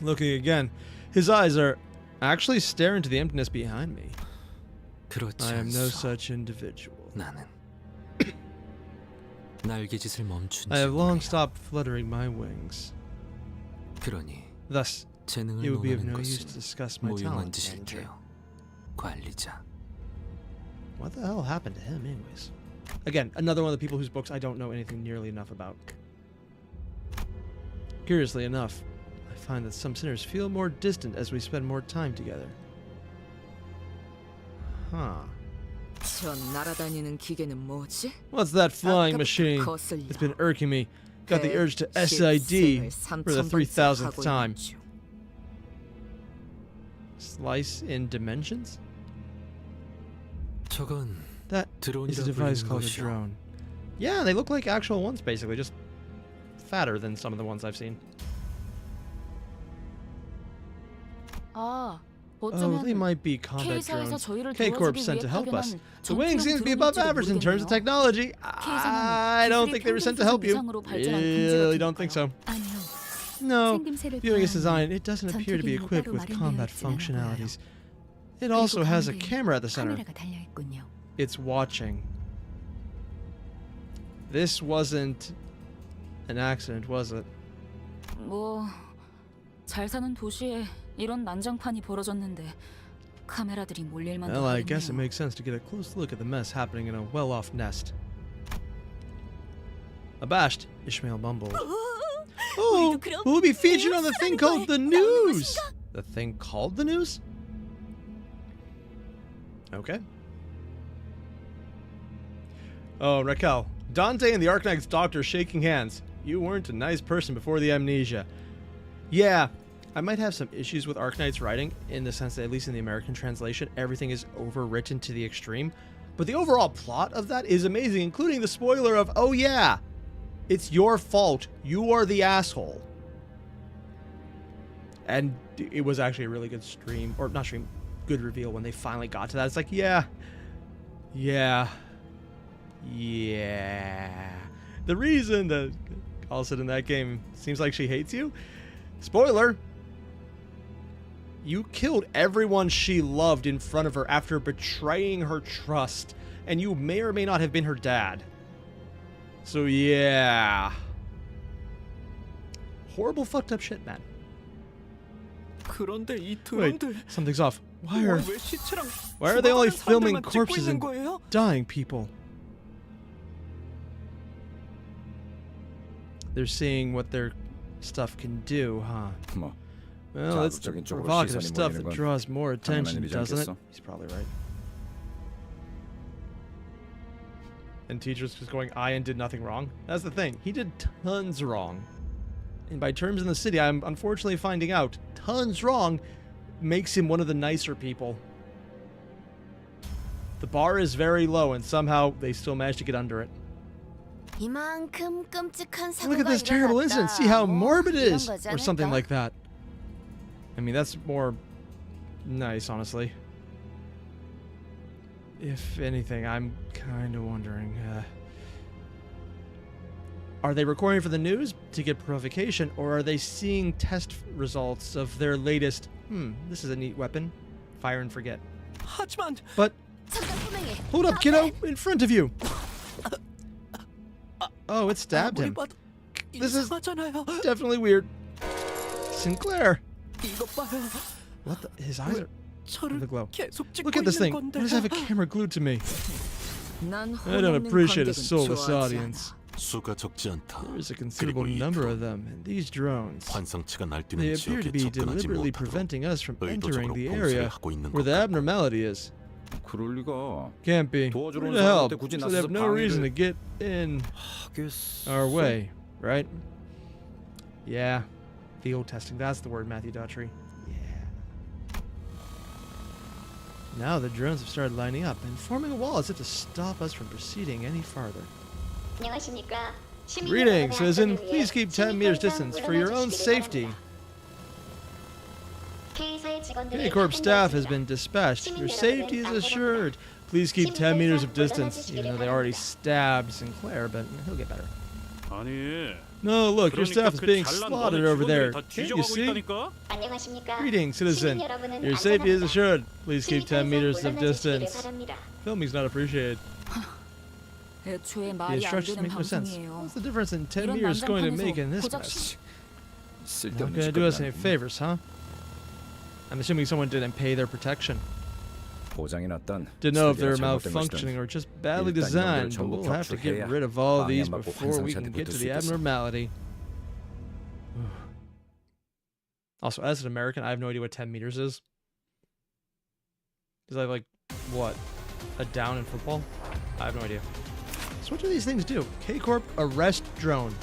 Looking again, his eyes are actually staring into the emptiness behind me. 그렇지 I am no 않소. such individual. 나는 날개짓을 멈춘 I have 지 long 오래요. stopped fluttering my wings. 그러니 Thus, 재능을 it would be of 논하는 no use 것은 to discuss my 무용한 talent. manager. 짓일게요. 관리자. What the hell happened to him, anyways? Again, another one of the people whose books I don't know anything nearly enough about. Curiously enough, I find that some sinners feel more distant as we spend more time together. Huh. 저 날아다니는 기계는 뭐지? What's that flying 아까부터 machine? 거슬려. It's been irking me. Got the urge to SID 실생을 for the 3000번째 3000th 하고 time. 있는 중. Slice in dimensions? 저건 That is a 드론이라 device 불리는 called a 것이요. drone. Yeah, they look like actual ones, basically, just fatter than some of the ones I've seen. 아, Oh, 어쩌면 they might be combat K사에서 drones. 저희를 K Corp 도와주기 sent to 위해 help us. 파견한 The wing seems to be above 전투용 average in terms of 드론일지도 technology. K사는 I don't 기술이 think they were sent to help you. 평균 이상으로 발전한 Really 군주 don't think so. 아니요. No, 생김새를 viewing its 보아하니 design, it doesn't appear to be 전투기는 equipped 따로 with 마련되어 combat 있지는 않아 functionalities. It 그리고 also has a 가운데에 camera at the center. 카메라가 달려 있군요. It's watching. This wasn't an accident, was it? 뭐 잘 사는 도시에 이런 난장판이 벌어졌는데 카메라들이 몰릴 만도 Well, I guess it 하겠네요. makes sense to get a close look at the mess happening in a well-off nest. Abashed, Ishmael mumbled. Oh, we'll be featured on the thing called the news. The thing called the news? Okay. Oh, Raquel. Dante and the Arknight's doctor shaking hands. You weren't a nice person before the amnesia. Yeah, I might have some issues with Arknight's writing, in the sense that, at least in the American translation, everything is overwritten to the extreme. But the overall plot of that is amazing, including the spoiler of, oh yeah, it's your fault. You are the asshole. And it was actually a really good stream, or not stream, good reveal when they finally got to that. It's like, yeah. The reason that Allison in that game seems like she hates you, spoiler, you killed everyone she loved in front of her after betraying her trust, and you may or may not have been her dad. So yeah. Horrible fucked up shit, man. 그런데 이 Wait, 드론들 something's off. Why 왜 are 시체랑 they only 죽어가는 filming 사람들만 찍고 corpses 있는 and 거예요? dying people? They're seeing what their stuff can do, huh? 뭐 Well, it's the 자극적인 쪽으로 provocative 시선이 stuff 몰리는 that 건 draws more attention, 일이지 doesn't it? 않겠어? He's probably right. And teachers just going, Ian did nothing wrong. That's the thing. He did tons wrong. And by terms in the city, I'm unfortunately finding out, tons wrong makes him one of the nicer people. The bar is very low, and somehow they still managed to get under it. Look at this terrible incident. See how morbid it is, or something like that. I mean, that's more nice, honestly. If anything, I'm kind of wondering, are they recording for the news to get provocation, or are they seeing test results of their latest, this is a neat weapon, fire and forget. 하지만 But, hold up, kiddo, in front of you. Oh, it stabbed him. 아무리 봐도 This is 이상하잖아요. definitely weird. Sinclair. 이것 봐요. What the? His eyes are 저를 the glow. 계속 찍고 Look at this 있는 thing. 건데. Why does it have a camera glued to me? 난 I don't 혼없는 appreciate a 관객은 soulless 좋아하지 audience. 수가 적지 않다. There's a considerable 그리고 이 number 드론, of them, and these drones, 환상치가 they 날뛰는 appear to 지역에 be 접근하지 deliberately 못하도록 preventing us from entering 의도적으로 the 봉쇄를 area 하고 있는 where 것 the 같다. abnormality is. 그럴 리가. Can't be. 도와주러 Where 온 the hell? 사람한테 굳이 So they have 나서서 no reason to 방해를 get in 하겠어. our way, right? Yeah. Field testing. That's the word, Matthew Daughtry. Yeah. Now the drones have started lining up and forming a wall as if to stop us from proceeding any farther. Greetings, citizen. Please keep 10 meters distance for your own safety. K Corp staff has been dispatched. Your safety is assured. Please keep 10 meters of distance. Even though they already stabbed Sinclair, but he'll get better. 아니. No, look, your 그러니까 staff is 그 being 잘난 slaughtered 너네 over there. 직원들이 다 Can't you 뒤져가고 see? 있다니까? Greetings, citizen. Your safety is assured. Please keep 10 meters of distance. Filming's not appreciated. 애초에 The 말이 안 instructions 되는 make no sense. 방송이에요. What's the difference in 10 이런 meters going to make in 난장판에서 this 고작 mess? Not 쓸데없는 gonna do us any 짓거리라니. favors, huh? I'm assuming someone didn't pay their protection. 고장이 났단. Didn't know if they were 설계가 잘못된 malfunctioning 것이든 or just badly 일단 designed, 이놈들을 but 전부 we'll have to get 격추해야 rid of all 방해 these 안 받고 before we 환상체한테 can get 붙을 to 수 the 있겠어. abnormality. Also, as an American, I have no idea what 10 meters is. Is that like, what? A down in football? I have no idea. So what do these things do? K Corp arrest drone.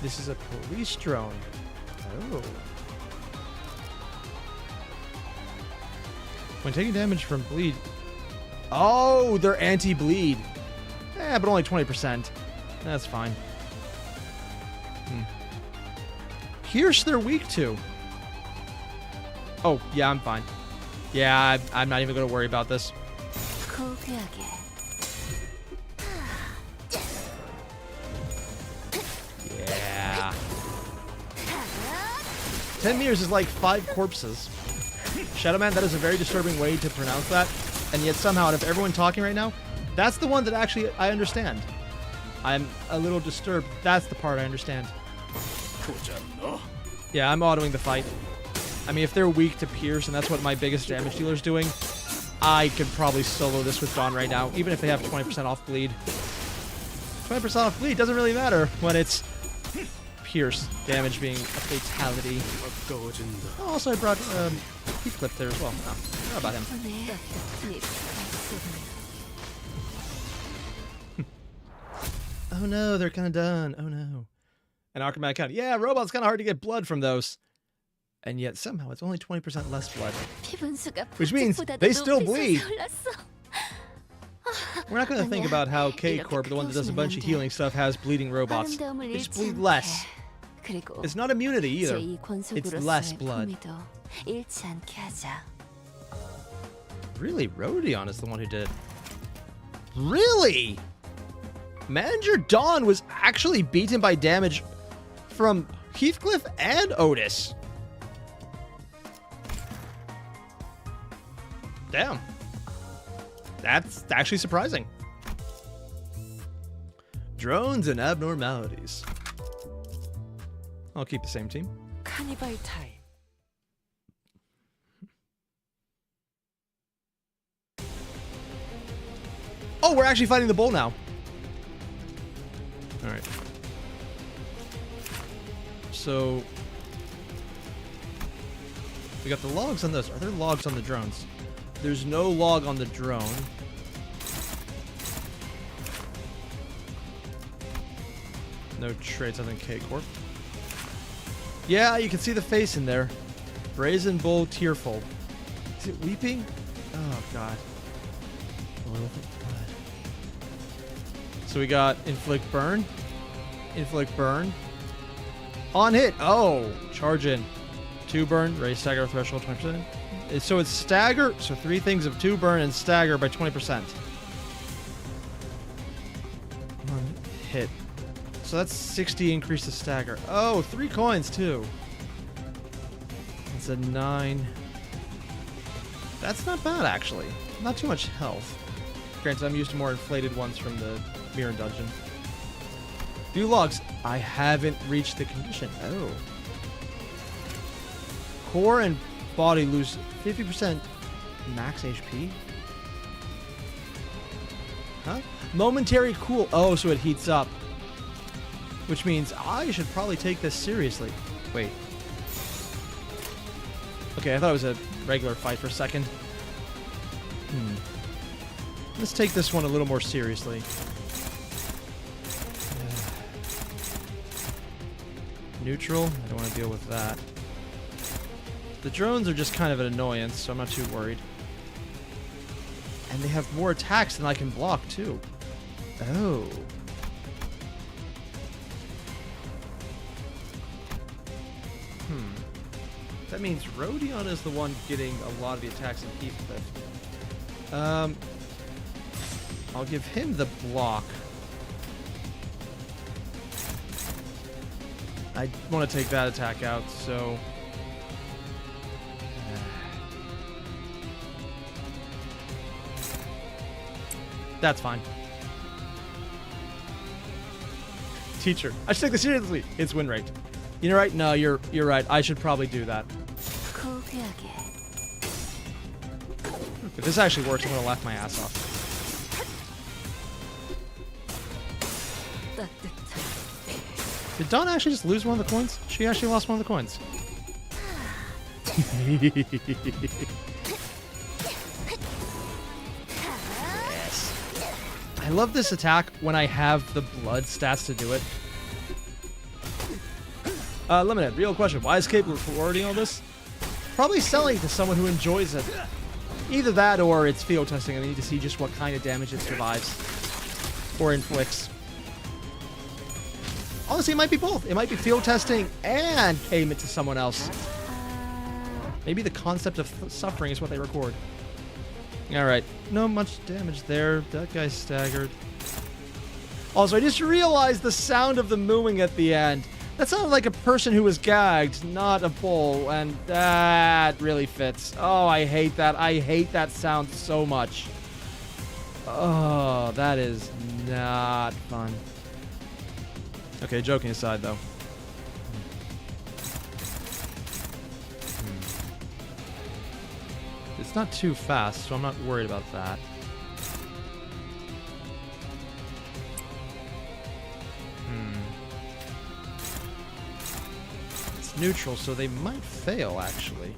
This is a police drone. Oh. When taking damage from bleed. Oh, they're anti-bleed. But only 20%. That's fine. Pierce they're weak to. Oh, yeah, I'm fine. Yeah, I'm not even going to worry about this. Yeah. 10 meters is like 5 corpses. Shadowman, that is a very disturbing way to pronounce that. And yet somehow, out of everyone talking right now, that's the one that actually I understand. I'm a little disturbed. That's the part I understand. Yeah, I'm autoing the fight. I mean, if they're weak to Pierce, and that's what my biggest damage dealer's doing, I could probably solo this with Dawn right now, even if they have 20% off bleed. 20% off bleed doesn't really matter when it's pierce damage being a fatality. Oh, also, I brought Heathcliff there as well. Oh, how about him? Oh no, they're kind of done. Oh no. An Archimag count. Yeah, robots kind of hard to get blood from those. And yet somehow it's only 20% less blood. Which means they still bleed. We're not going to think about how K Corp, the one that does a bunch of healing stuff, has bleeding robots. They just bleed less. It's not immunity either. It's less blood. Really? Rodion is the one who did. Really? Manager Dawn was actually beaten by damage from Heathcliff and Otis. Damn. That's actually surprising. Drones and abnormalities. I'll keep the same team. 카니발 타임. Oh, we're actually fighting the bull now. All right. So we got the logs on those. Are there logs on the drones? There's no log on the drone. No traits other than K Corp. Yeah, you can see the face in there. Brazen Bull tearful. Is it weeping? Oh god. A little bit blood. So we got inflict burn. Inflict burn. On hit. Oh, charge in. 2 burn, raise stagger threshold 20%. So it's stagger, so 3 things of 2 burn and stagger by 20%. On hit. So that's 60 increase to stagger. Oh, 3 coins too. It's a 9. That's not bad actually. Not too much health. Granted, I'm used to more inflated ones from the Mirror Dungeon. View logs. I haven't reached the condition. Oh. Core and body lose 50% max HP. Huh? Momentary cool. Oh, so it heats up. Which means I should probably take this seriously. Wait. Okay, I thought it was a regular fight for a second. Let's take this one a little more seriously. Neutral. I don't want to deal with that. The drones are just kind of an annoyance, so I'm not too worried. And they have more attacks than I can block, too. Oh. That means Rodion is the one getting a lot of the attacks in Heathcliff. I'll give him the block. I want to take that attack out, so... That's fine. Teacher, I should take this seriously. It's win rate. You know, right? No, you're right. I should probably do that. If this actually works, I'm gonna laugh my ass off. Did Dawn actually just lose one of the coins? She actually lost one of the coins. Yes. I love this attack when I have the blood stats to do it. Limited, real question. Why is Cape recording all this? Probably selling to someone who enjoys it. Either that or it's field testing and I need to see just what kind of damage it survives. Or inflicts. Honestly, it might be both. It might be field testing and aim it to someone else. Maybe the concept of suffering is what they record. Alright, no much damage there. That guy's staggered. Also, I just realized the sound of the mooing at the end. That sounded like a person who was gagged, not a bull, and that really fits. Oh, I hate that. I hate that sound so much. Oh, that is not fun. Okay, joking aside, though. It's not too fast, so I'm not worried about that. It's neutral, so they might fail, actually.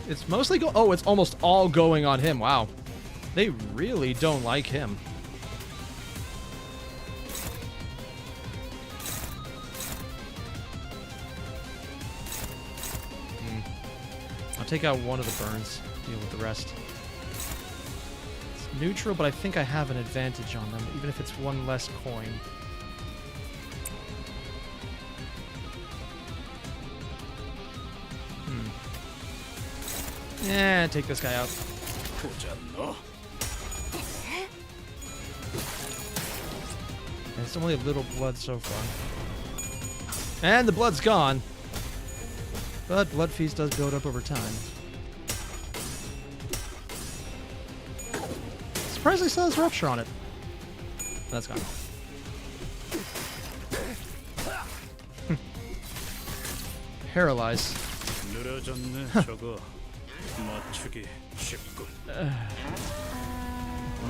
It's mostly oh, it's almost all going on him. Wow. They really don't like him. I'll take out one of the burns, deal with the rest. It's neutral, but I think I have an advantage on them, even if it's one less coin. Yeah, take this guy out. It's only a little blood so far. And the blood's gone. But blood feast does build up over time. Surprisingly still has rupture on it. That's gone. Paralyze.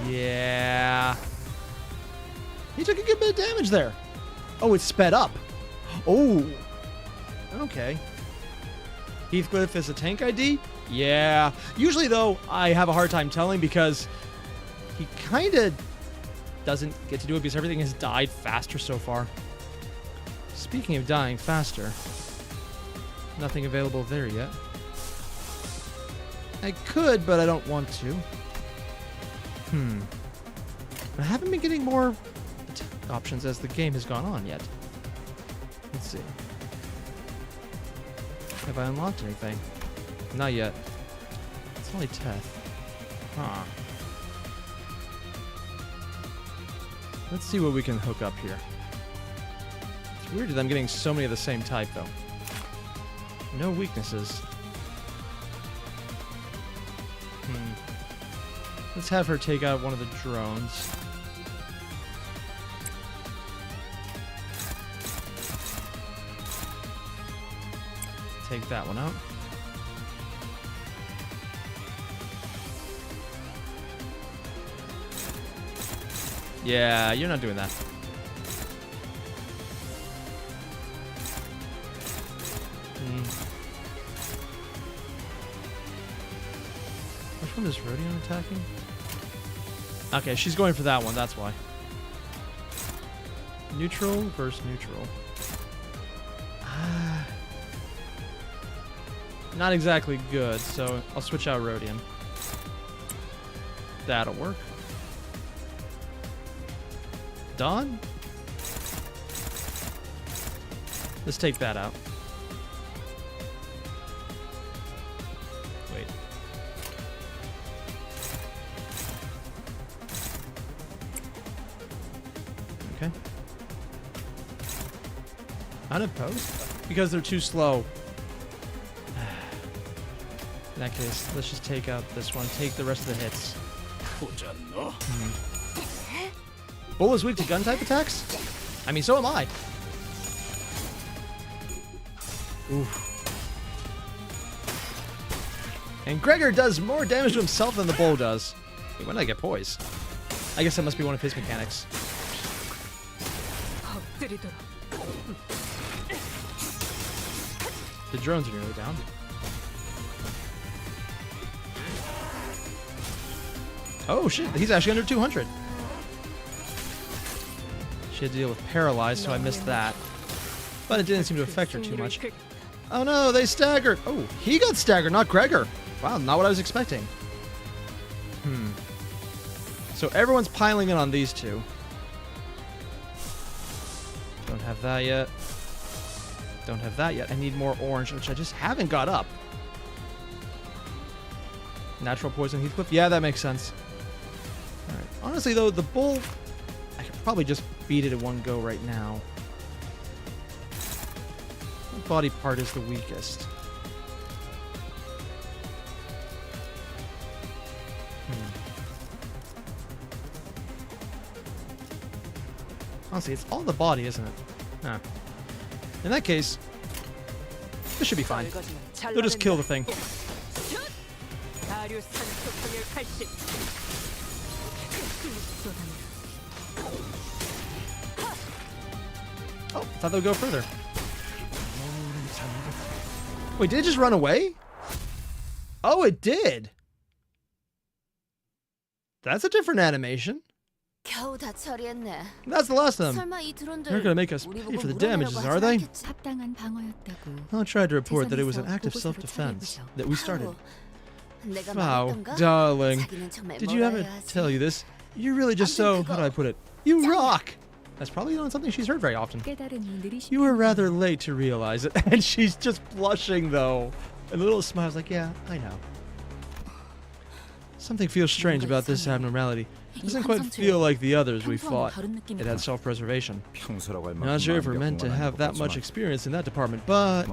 Yeah. He took a good bit of damage there. Oh, it's sped up. Oh. Okay. Heathcliff is a tank ID? Yeah. Usually, though, I have a hard time telling because he kind of doesn't get to do it because everything has died faster so far. Speaking of dying faster, nothing available there yet. I could, but I don't want to. I haven't been getting more options as the game has gone on yet. Let's see. Have I unlocked anything? Not yet. It's only Teth. Huh. Let's see what we can hook up here. It's weird that I'm getting so many of the same type, though. No weaknesses. Let's have her take out one of the drones. Take that one out. Yeah, you're not doing that. Which one is Rodion attacking? Okay, she's going for that one, that's why. Neutral versus neutral. Not exactly good, so I'll switch out Rodion. That'll work. Dawn? Let's take that out. Wait. Okay. Unopposed? Because they're too slow. In that case, let's just take out this one. Take the rest of the hits. Bull is weak to gun type attacks? I mean, so am I. Oof. And Gregor does more damage to himself than the bull does. Wait, when did I get poise? I guess that must be one of his mechanics. The drones are nearly down. Oh shit, he's actually under 200. She had to deal with paralyzed, so I missed that. But it didn't seem to affect her too much. Oh no, they staggered. Oh, he got staggered, not Gregor. Wow, not what I was expecting. So everyone's piling in on these two. Don't have that yet. Don't have that yet. I need more orange, which I just haven't got up. Natural poison Heathcliff? Yeah, that makes sense. Alright. Honestly, though, the bull, I could probably just beat it in one go right now. What body part is the weakest? Honestly, it's all the body, isn't it? Nah. In that case, this should be fine. They'll just kill the thing. Oh, Thought they would go further. Wait, did it just run away? Oh, it did. That's a different animation. 겨우 다 처리했네. That's the last of them. 설마 이 드론들 They're gonna make us 우리 pay 보고 for the 물어보려고 damages, 하진 are they? 않겠지? 합당한 방어였다고. I tried to report that it was an 재산에서 act of 보고서를 self-defense 처리해보죠. that we started. 내가 Wow, 말했던가? darling. 자기는 정말 Did you ever 뭐라 해야 하지? tell you this? You really just so, how do I put it? You rock! That's probably not something she's heard very often. 깨달음이 느리시. You were rather late to realize it. And she's just blushing though. And the little smile's like, yeah, I know. Something feels strange about this abnormality. It doesn't quite feel like the others we fought. It had self-preservation. 평소라고 할 만큼 Not sure if we're meant to have that much experience in that department, but...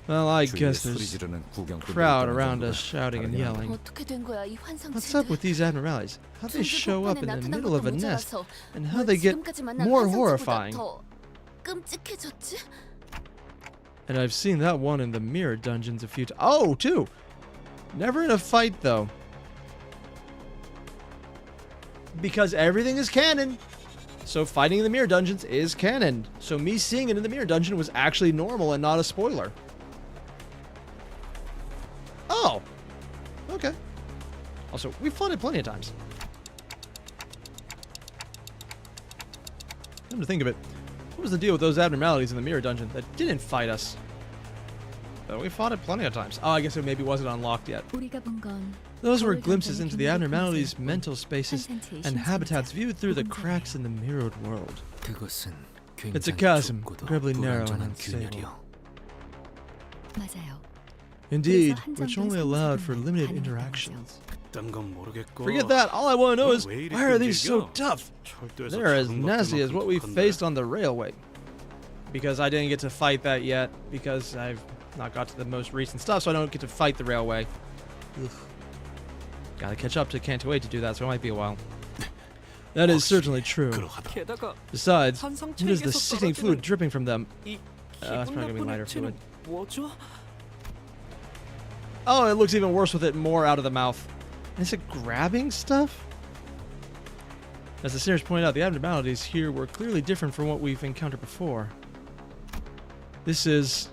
Well, I guess there's a crowd around us shouting and yelling. 어떻게 된 거야, 이 What's up with these abnormalities? How they show up in the middle of a nest, and how 넌 they get 지금까지 만난 more 환상체보다 horrifying. 더 끔찍해졌지? And I've seen that one in the mirror dungeons a few times. Oh, two! Never in a fight, though. Because everything is canon. So fighting in the mirror dungeons is canon. So me seeing it in the mirror dungeon was actually normal and not a spoiler. Oh. Okay. Also, we've fought it plenty of times. Come to think of it, what was the deal with those abnormalities in the mirror dungeon that didn't fight us? But we fought it plenty of times. Oh, I guess it maybe wasn't unlocked yet. 우리가 본 건 Those were glimpses into the abnormalities' mental spaces and habitats viewed through the cracks in the mirrored world. 그것은 It's a 굉장히 chasm, 좁고도 incredibly narrow and 불완전한 unstable. 균열이요. 맞아요. Indeed, which only allowed for limited interactions. 그딴 건 모르겠고. Forget that, all I want to know is, 왜 이리 why are these so 끈질겨? tough? 철도에서 They're as 작은 nasty as 것들만큼 what we 독한데. faced on the railway. Because I didn't get to fight that yet, because I've not got to the most recent stuff, so I don't get to fight the railway. Ugh. Gotta catch up to Canto to do that, so it might be a while. That is certainly true. 게다가 Besides, 환상 what is the 체계에서 sickening 떨어지는 fluid dripping from them? 이 That's probably gonna be 기분 lighter 나쁜 fluid. 액체는 뭐죠? Oh, it looks even worse with it more out of the mouth. Is it grabbing stuff? As the series pointed out, the abnormalities here were clearly different from what we've encountered before. This is...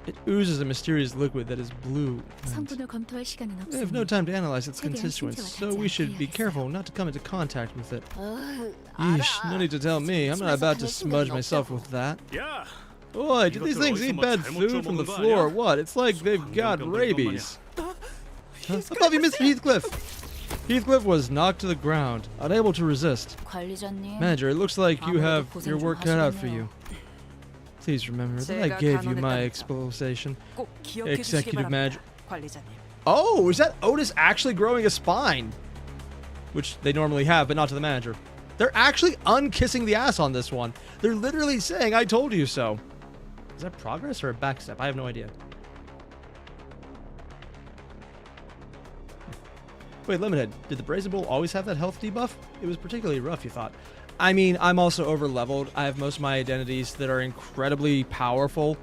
It oozes a mysterious liquid that is blue. 성분을 검토할 시간은 We have no 없습니다. time to analyze its 최대한 constituents, 신체와 so 닿지 we should 않게 be 해야 careful not to come into contact with it. 알아. Yeesh, no need to tell me. I'm not about to smudge myself with that. 야, Boy, do these things eat bad food from the floor or what? It's like they've got rabies. Above you, Mr. Heathcliff! Heathcliff was knocked to the ground, unable to resist. 관리자님. Manager, it looks like you have 아무래도 your 고생 좀 work cut out for 하시겠네요. you. Please remember that I gave you my explanation. 꼭 기억해 주시기 Executive 바랍니다, Manager. 관리자님. Oh, is that Otis actually growing a spine? Which they normally have, but not to the manager. They're actually unkissing the ass on this one. They're literally saying, I told you so. Is that progress or a backstep? I have no idea. Wait, Limited, did the Brazen Bull always have that health debuff? It was particularly rough, you thought. I mean, I'm also over-leveled. I have most of my identities that are incredibly powerful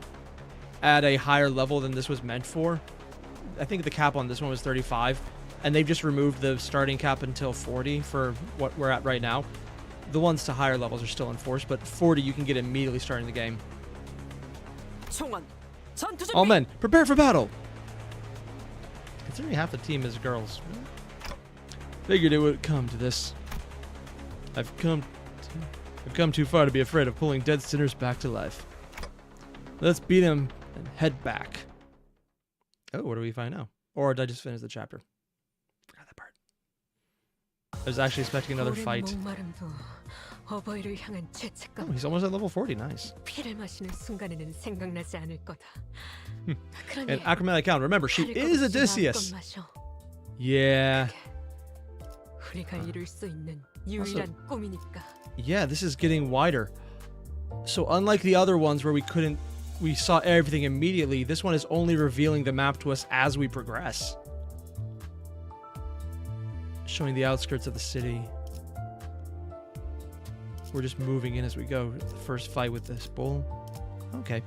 at a higher level than this was meant for. I think the cap on this one was 35, and they've just removed the starting cap until 40 for what we're at right now. The ones to higher levels are still enforced, but 40 you can get immediately starting the game. 총원, 전투 준비. All men, prepare for battle! Considering half the team is girls. Figured it would come to this. I've come too far to be afraid of pulling dead sinners back to life. Let's beat him and head back. Oh, what do we find now? Or did I just finish the chapter? Forgot that part. I was actually expecting another fight. 어버이를 향한 죄책감. Oh, he's almost at level 40. Nice. 피를 마시는 순간에는 생각나지 않을 거다. And Achromatic Count. Remember, she is Odysseus. Yeah. 우리가 이룰 수 있는 유일한 꿈이니까. Yeah, this is getting wider. So unlike the other ones where we saw everything immediately, this one is only revealing the map to us as we progress. Showing the outskirts of the city. We're just moving in as we go. The first fight with this bull. Okay.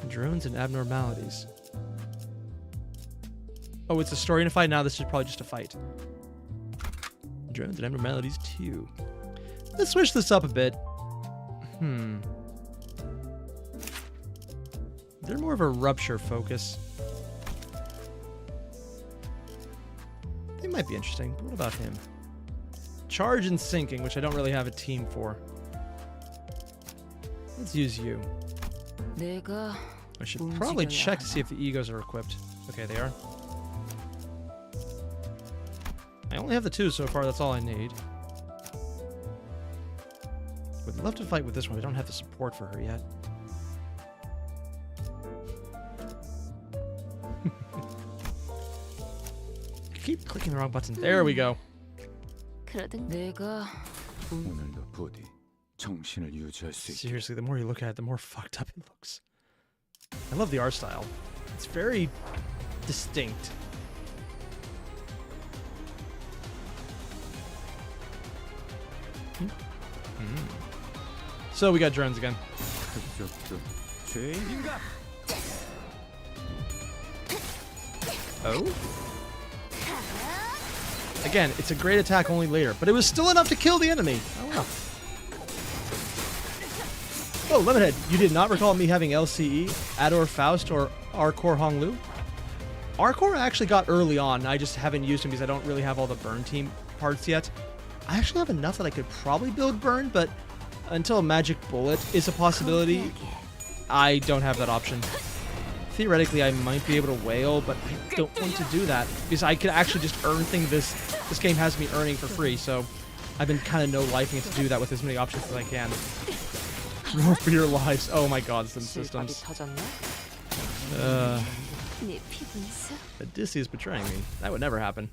Drones and abnormalities. Oh, it's a story and a fight. Now this is probably just a fight. Drones and abnormalities too. Let's switch this up a bit. They're more of a rupture focus. They might be interesting, but what about him? Charge and sinking, which I don't really have a team for. Let's use you. 내가 I should probably check to see if the egos are equipped. Okay, they are. I only have the 2 so far, that's all I need. Would love to fight with this one, I don't have the support for her yet. I keep clicking the wrong button. There we go. 그러든 내가 오늘도 부디 정신을 유지할 수 있게. Seriously, the more you look at it, the more fucked up it looks. I love the art style. It's very distinct. So we got drones again. 그쪽도 죄인인가? Oh? Again, it's a great attack only later, but it was still enough to kill the enemy. Oh wow. Oh, Lemonhead, you did not recall me having LCE, Ador Faust, or R-Core Honglu? R-Core actually got early on. I just haven't used him because I don't really have all the burn team parts yet. I actually have enough that I could probably build burn, but until a magic bullet is a possibility, I don't have that option. Theoretically, I might be able to whale, but I don't want to do that because I could actually just earn things this game has me earning for free, so I've been kind of no-lifing it to do that with as many options as I can. Roar for your lives. Oh my god, some systems. 내 피부 있어? Odyssey is betraying me. That would never happen.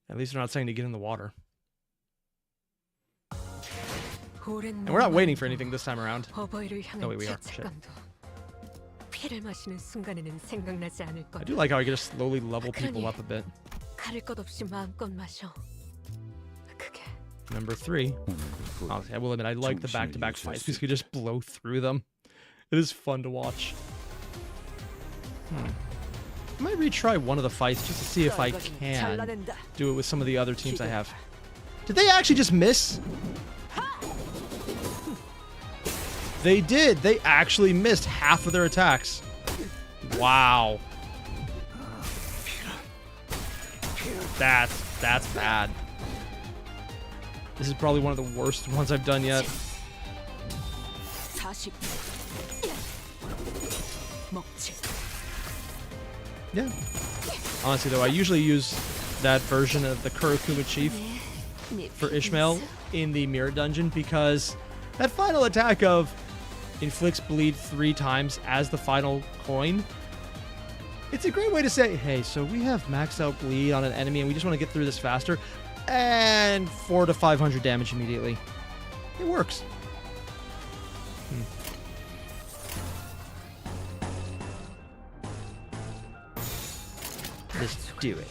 At least they're not saying to get in the water. And we're not waiting for anything this time around. Oh wait, we are. Shit. 피를 마시는 순간에는 생각나지 않을 I 거다. do like how I can just slowly level people up a bit. 가릴 것 없이 마음껏 마셔. 그게 Number 3. Honestly, I will admit I like the back-to-back fights because you can just blow through them. It is fun to watch. I might retry one of the fights just to see if I can do it with some of the other teams I have. Did they actually just miss? They did. They actually missed half of their attacks. Wow. That's bad. This is probably one of the worst ones I've done yet. 40 먹지. Yeah. Honestly though, I usually use that version of the Kurokuma Chief for Ishmael in the Mirror Dungeon because that final attack of inflicts bleed 3 times as the final coin. It's a great way to say, hey, so we have maxed out bleed on an enemy and we just want to get through this faster. And 400 to 500 damage immediately. It works. Let's do it.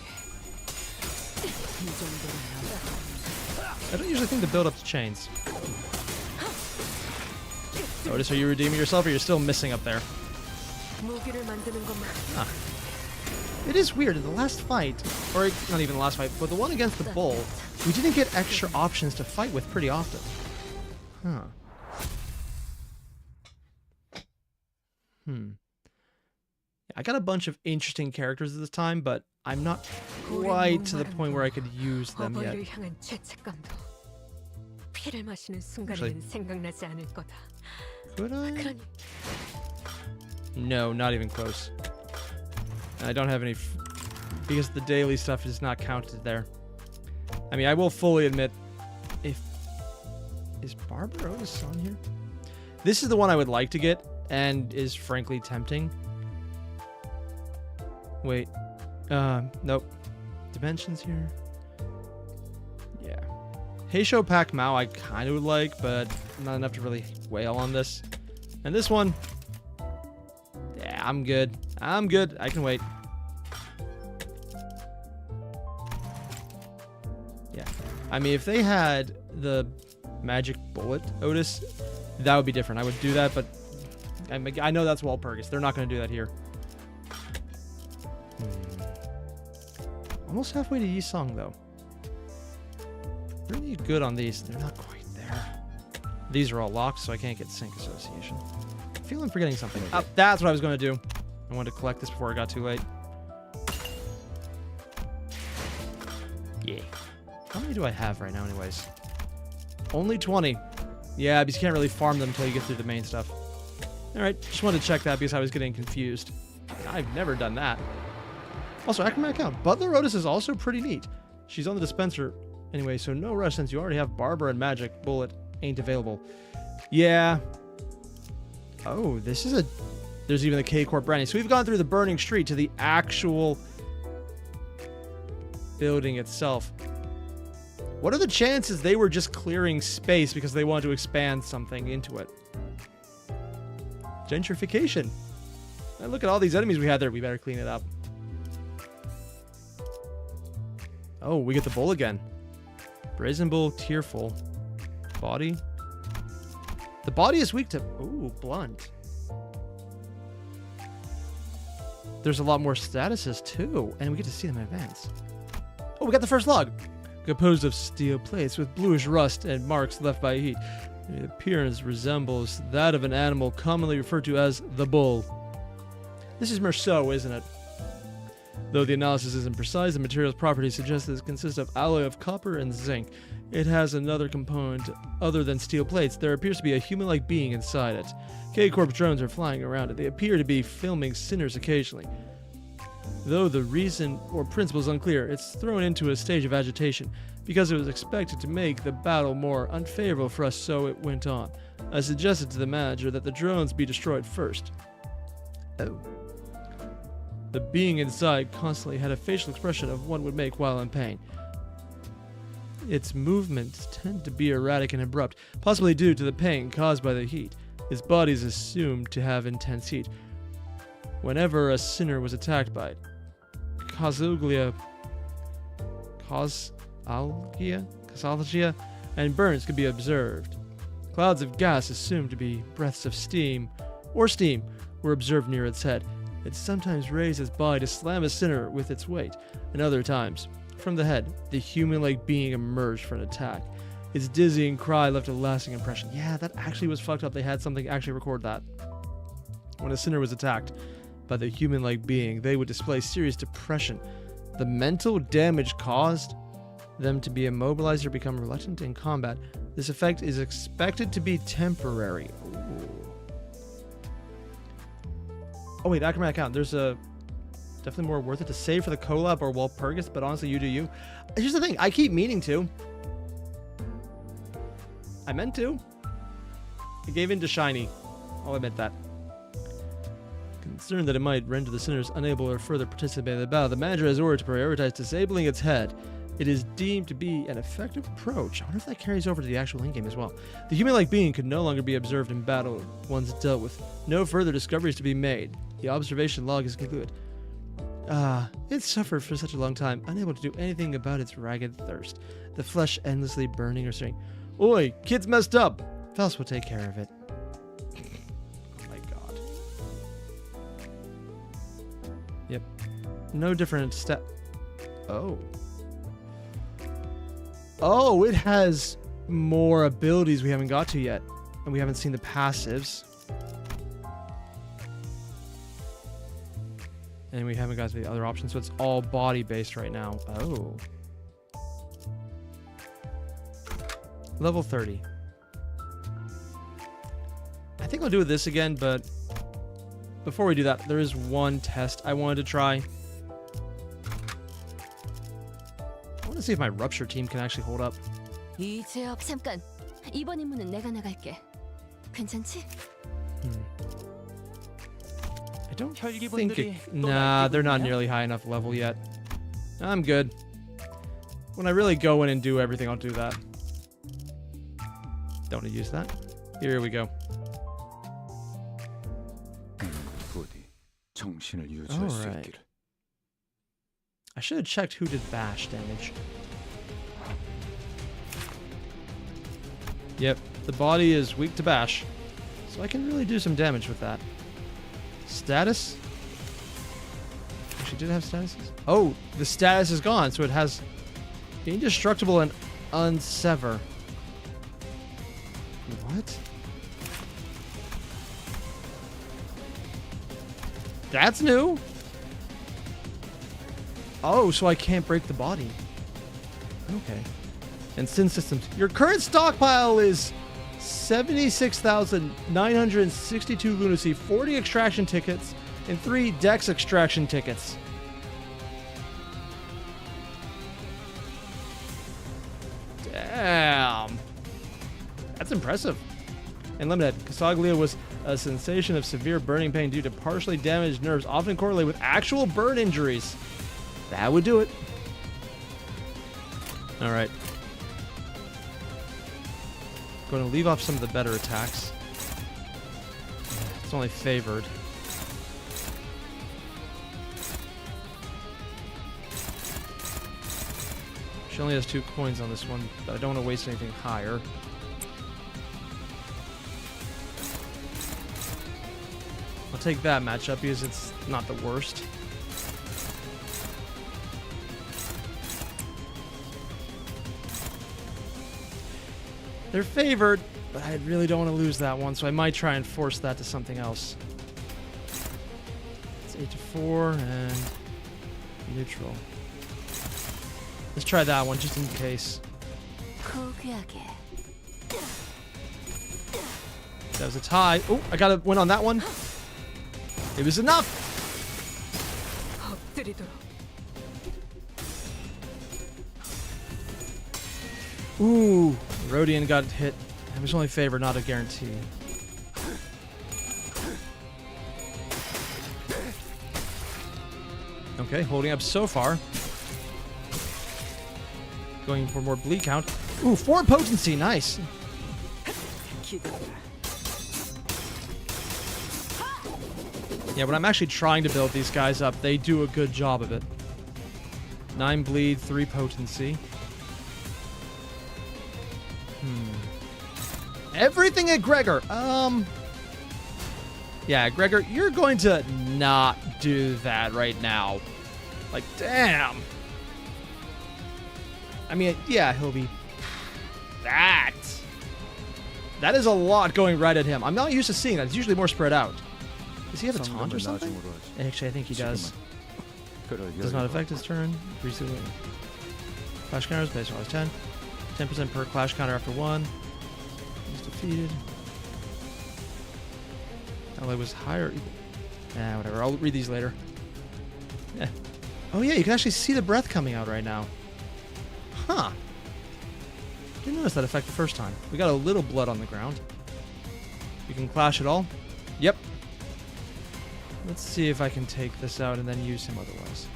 I don't usually think to build up the chains. Notice, are you redeeming yourself or you're still missing up there? 무기를 만드는 것만. Huh. It is weird, in the last fight, or not even the last fight, but the one against the bull, we didn't get extra options to fight with pretty often. Huh. I got a bunch of interesting characters at this time, but I'm not quite to the point where I could use them yet. 어버이를 향한 죄책감도 피를 마시는 순간에는 생각나지 않을 거다. Could I? 그러니 No, not even close. I don't have any, because the daily stuff is not counted there. I mean, I will fully admit, is Barbara Otis on here? This is the one I would like to get, and is frankly tempting. Wait, nope. Dimensions here. Yeah. Heisho Pak Mao I kind of would like, but not enough to really wail on this. And this one, yeah, I'm good. I'm good. I can wait. Yeah. I mean, if they had the magic bullet Otis, that would be different. I would do that, but I know that's Walpurgis. They're not going to do that here. Almost halfway to Yisong, though. Really good on these. They're not quite there. These are all locked, so I can't get Sync Association. feel I'm forgetting something. That's what I was going to do. I wanted to collect this before it got too late. Yeah. How many do I have right now anyways? Only 20. Yeah, because you can't really farm them until you get through the main stuff. Alright, just wanted to check that because I was getting confused. I've never done that. Also, after my account, Butler Otis is also pretty neat. She's on the dispenser anyway, so no rush since you already have Barber and Magic Bullet ain't available. Yeah. Oh, this is a... There's even the K Corp branding. So we've gone through the burning street to the actual building itself. What are the chances they were just clearing space because they wanted to expand something into it? Gentrification. And look at all these enemies we had there. We better clean it up. Oh, we get the bull again. Brazen Bull, tearful. Body. The body is weak to... Ooh, blunt. There's a lot more statuses too, and we get to see them in advance. Oh, we got the first log. Composed of steel plates with bluish rust and marks left by heat. The appearance resembles that of an animal commonly referred to as the bull. This is Merceau, isn't it? Though the analysis isn't precise, the material's properties suggest that it consists of alloy of copper and zinc. It has another component other than steel plates. There appears to be a human-like being inside it. K Corp drones are flying around it. They appear to be filming sinners occasionally. Though the reason or principle is unclear, it's thrown into a stage of agitation because it was expected to make the battle more unfavorable for us, so it went on. I suggested to the manager that the drones be destroyed first. Oh. The being inside constantly had a facial expression of one would make while in pain. Its movements tend to be erratic and abrupt, possibly due to the pain caused by the heat. Its body is assumed to have intense heat. Whenever a sinner was attacked by it, causalgia, and burns could be observed. Clouds of gas assumed to be breaths of steam, were observed near its head. It sometimes raised its body to slam a sinner with its weight, and other times, from the head, the human-like being emerged for an attack. Its dizzying cry left a lasting impression. Yeah, that actually was fucked up. They had something actually record that. When a sinner was attacked by the human-like being, they would display serious depression. The mental damage caused them to be immobilized or become reluctant in combat. This effect is expected to be temporary. Ooh. Oh wait, after my account, there's a definitely more worth it to save for the collab or Walpurgis, but honestly, you do you. Here's the thing, I keep meaning to. I meant to. I gave in to Shiny. I'll admit that. Concerned that it might render the sinners unable or further participate in the battle, the manager has ordered to prioritize disabling its head. It is deemed to be an effective approach. I wonder if that carries over to the actual in-game as well. The human-like being could no longer be observed in battle once dealt with. No further discoveries to be made. The observation log is concluded. It suffered for such a long time, unable to do anything about its ragged thirst. The flesh endlessly burning or stirring. Oi, kid's messed up. Faust will take care of it. Oh my god. Yep. No different step. Oh. Oh, it has more abilities we haven't got to yet. And we haven't seen the passives. And we haven't got to the other options, so it's all body-based right now. Oh. Level 30. I think I'll do this again, but before we do that, there is one test I wanted to try. I want to see if my rupture team can actually hold up. 이제업 잠깐. 이번 임무는 내가 나갈게. 괜찮지? I don't think it... Nah, they're not nearly high enough level yet. I'm good. When I really go in and do everything, I'll do that. Don't want to use that. Here we go. 부디 정신을 유지할 수 Alright. 있기를. I should have checked who did bash damage. Yep, the body is weak to bash. So I can really do some damage with that. Status? Actually, did it have statuses? Oh, the status is gone, so it has indestructible and unsever. What? That's new. Oh, so I can't break the body. Okay. And Sin Systems. Your current stockpile is 76,962 lunacy, 40 extraction tickets, and 3 dex extraction tickets. Damn. That's impressive. And limited. Casaglia was a sensation of severe burning pain due to partially damaged nerves, often correlated with actual burn injuries. That would do it. All right. Going to leave off some of the better attacks. It's only favored. She only has 2 coins on this one, but I don't want to waste anything higher. I'll take that matchup because it's not the worst. They're favored, but I really don't want to lose that one, so I might try and force that to something else. It's 8-4 and neutral. Let's try that one just in case. That was a tie. Oh, I got a win on that one. It was enough. 엎드리도록. Ooh, Rodian got hit. It was only favor, not a guarantee. Okay, holding up so far. Going for more bleed count. Ooh, 4 potency, nice. 기다려. Yeah, when I'm actually trying to build these guys up, they do a good job of it. 9 bleed, 3 potency. Everything at Gregor. Yeah, Gregor, you're going to not do that right now. Like, damn. I mean, yeah, he'll be... That is a lot going right at him. I'm not used to seeing that. It's usually more spread out. Does he have a taunt or something? Actually, I think he does. Does not affect his turn. Clash counters, base always 10. 10% per clash counter after 1. He's defeated. Oh, it was higher. Whatever. I'll read these later. Yeah. Oh, yeah, you can actually see the breath coming out right now. Huh. Didn't notice that effect the first time. We got a little blood on the ground. You can clash it all? Yep. Let's see if I can take this out and then use him otherwise.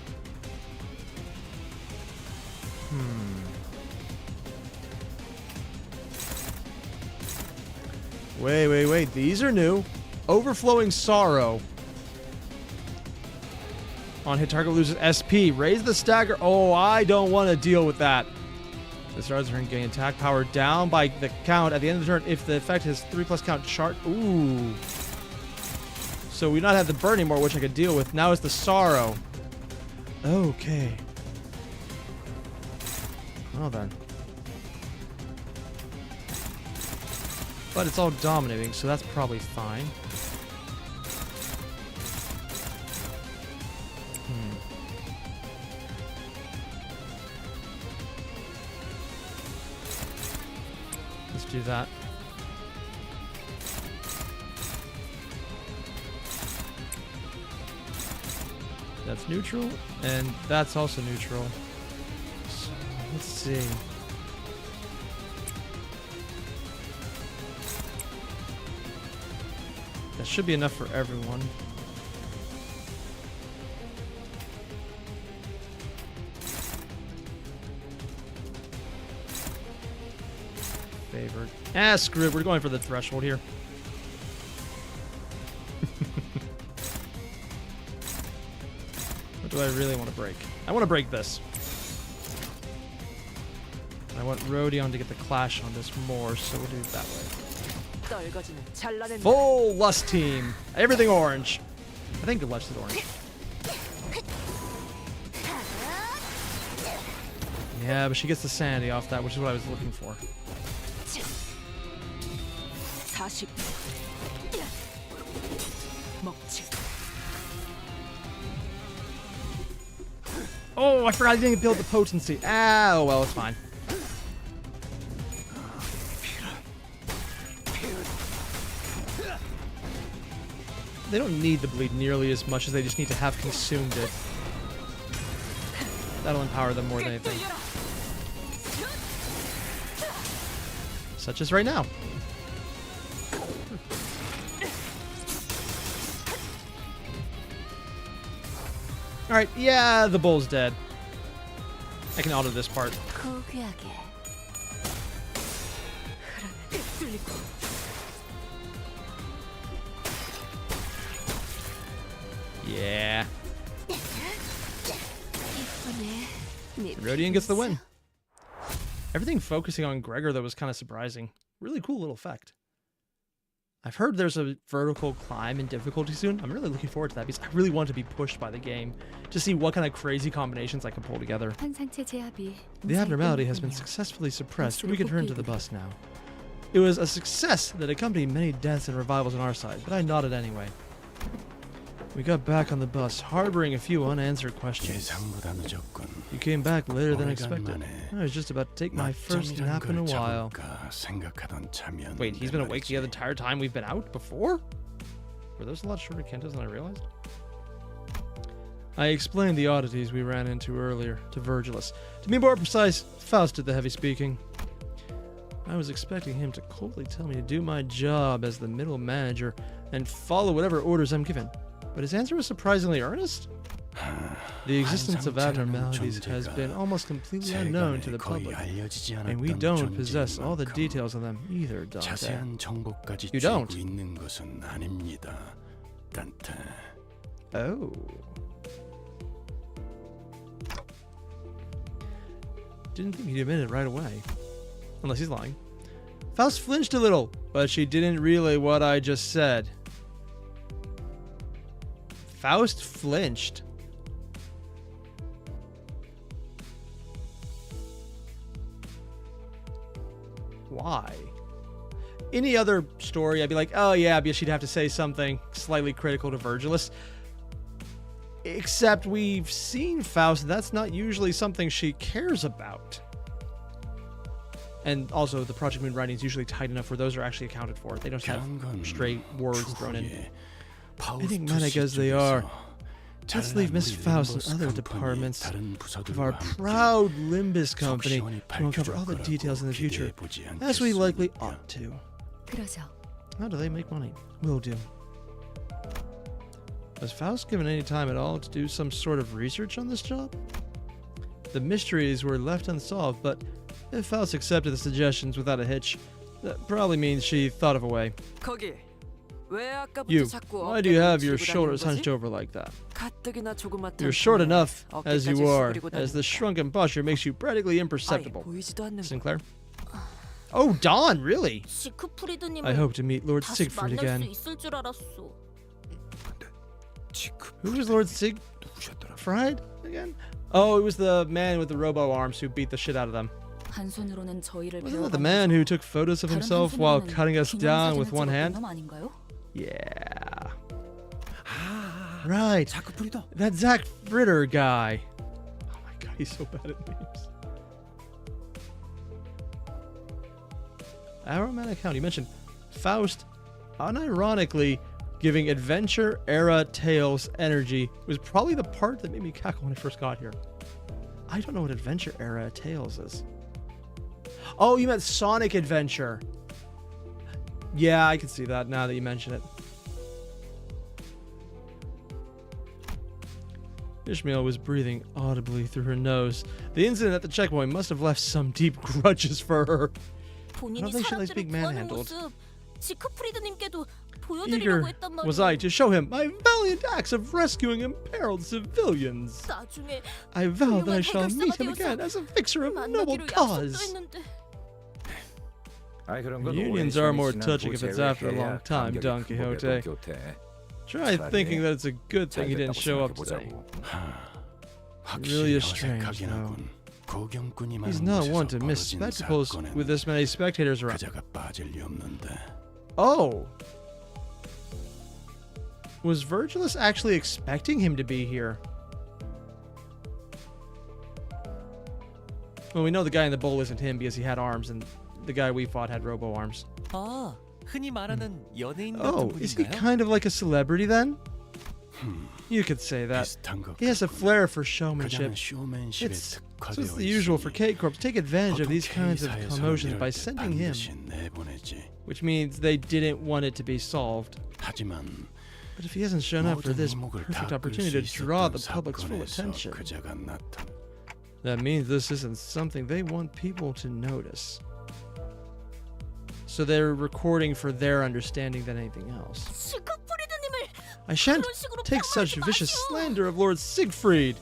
Wait. These are new. Overflowing Sorrow. On hit, target loses SP. Raise the stagger. Oh, I don't want to deal with that. The stars are getting attack power down by the count at the end of the turn if the effect has 3+ count chart. Ooh. So we not have the burn anymore, which I could deal with. Now it's the Sorrow. Okay. Well then. But it's all dominating, so that's probably fine. Let's do that. That's neutral, and that's also neutral. So, let's see. That should be enough for everyone. Favored. Ah, screw it. We're going for the threshold here. What do I really want to break? I want to break this. I want Rodion to get the clash on this more, so we'll do it that way. 떨거지는 잘라낸다. Full Lust team. Everything orange. I think the Lust is orange. Yeah, but she gets the sanity off that, which is what I was looking for. 40. 먹지. Oh, I forgot I didn't build the potency. Ah, oh well, it's fine. They don't need the bleed nearly as much as they just need to have consumed it. That'll empower them more than anything. Such as right now. Alright, yeah, the bull's dead. I can auto this part. 고귀하게. Yeah. 이쁘네. 네 Rodian gets the win. принц. Everything focusing on Gregor, though, was kind of surprising. Really cool little effect. I've heard there's a vertical climb in difficulty soon. I'm really looking forward to that because I really want to be pushed by the game to see what kind of crazy combinations I can pull together. 환상체 제압이 The 무사히 abnormality has been 끝났군요. successfully suppressed. We can turn to the bus now. It was a success that accompanied many deaths and revivals on our side, but I nodded anyway. We got back on the bus, harboring a few unanswered questions. 예상보다 늦었군. You came back later than expected. 오래간만에 I was just about to take my first 낮잠이란 nap in a 걸 while. 잡을까 생각하던 참이었는데 Wait, he's been awake the 말이지. entire time we've been out before? Were those a lot shorter cantos than I realized? I explained the oddities we ran into earlier to Virgilus. To be more precise, Faust did the heavy speaking. I was expecting him to coldly tell me to do my job as the middle manager and follow whatever orders I'm given. But his answer was surprisingly earnest. The existence of abnormalities has been almost completely unknown to the public, and we don't possess all the details on them either, Dante. 자세한 정보까지 You don't. 쥐고 있는 것은 아닙니다. 단테. Oh. Didn't think he'd admit it right away. Unless he's lying. Faust flinched a little, but she didn't relay what I just said. Faust flinched. Why? Any other story, I'd be like, oh yeah, because she'd have to say something slightly critical to Virgilus. Except we've seen Faust, that's not usually something she cares about. And also, the Project Moon writing is usually tight enough where those are actually accounted for. They don't have straight words thrown in. Enigmatic as they are, let's leave Miss Faust and other departments of our proud Limbus company to uncover all the details in the future, as we likely ought to. 그러죠. How do they make money? Will do. Was Faust given any time at all to do some sort of research on this job? The mysteries were left unsolved, but if Faust accepted the suggestions without a hitch, that probably means she thought of a way. 거기. 왜 아까부터 You, 자꾸 why do you have your 어깨를 shoulders 들고 다니는 hunched 거지? over like that? 가뜩이나 조그맣던 You're short 손에 enough as you 어깨까지 are, 수그리고 as the 다니니까. shrunken posture makes you practically 아예 imperceptible. 보이지도 않는 거. Sinclair? Oh, Dawn, really? 시크프리드님을 I hope to meet Lord 다시 Siegfried 만날 수 again. 있을 줄 알았어. Who was Lord Siegfried again? Oh, it was the man with the robo arms who beat the shit out of them. 한 손으로는 저희를 Wasn't that the man who took photos of himself while cutting us down with one hand? 아닌가요? Yeah. Right. That Zach Fritter guy. Oh my god, he's so bad at names. Aromatic Hound. You mentioned Faust, unironically giving Adventure Era Tales energy was probably the part that made me cackle when I first got here. I don't know what Adventure Era Tales is. Oh, you meant Sonic Adventure. Yeah, I can see that now that you mention it. Ishmael was breathing audibly through her nose. The incident at the checkpoint must have left some deep grudges for her. 본인이 I don't think she likes 사람들을 being 구하는 manhandled. 모습 시크프리드님께도 보여드리려고 Eager 했단 was 말이야. I to show him my valiant acts of rescuing imperiled civilians. 나중에 I vow that I 훌륭한 shall meet him 해결사가 again as a fixer of noble 만나기로 cause. 약속도 했는데. Reunions are more touching if it's after a long time, Don Quixote. Try thinking that it's a good thing he didn't show up today. It really is strange, though. He's not one to miss spectacles with this many spectators around. Oh! Was Virgilus actually expecting him to be here? Well, we know the guy in the bowl isn't him because he had arms, and the guy we fought had robo arms. 아, 흔히 말하는 연예인 같은 Oh, is he 분인가요? kind of like a celebrity then? You could say that. 비슷한 것 He has a 같군. flair for 그냥 showmanship. 쇼맨십에 It's 특화되어 the usual for 있으니 K Corp to take advantage of 보통 these kinds of K사에서는 commotions 이럴 by 때 sending him, 반드시 내보내지. which means they didn't want it to be solved. 하지만 But if he hasn't shown up for 모든 this 이목을 perfect 다 끌 opportunity 수 to draw 있었던 the public's full 사건에서 attention, 그자가 나타. that means this isn't something they want people to notice. So they're recording for their understanding than anything else. 시크프리드님을 I shan't 그런 식으로 take such 폄하하지 vicious 마시오. slander of Lord Siegfried.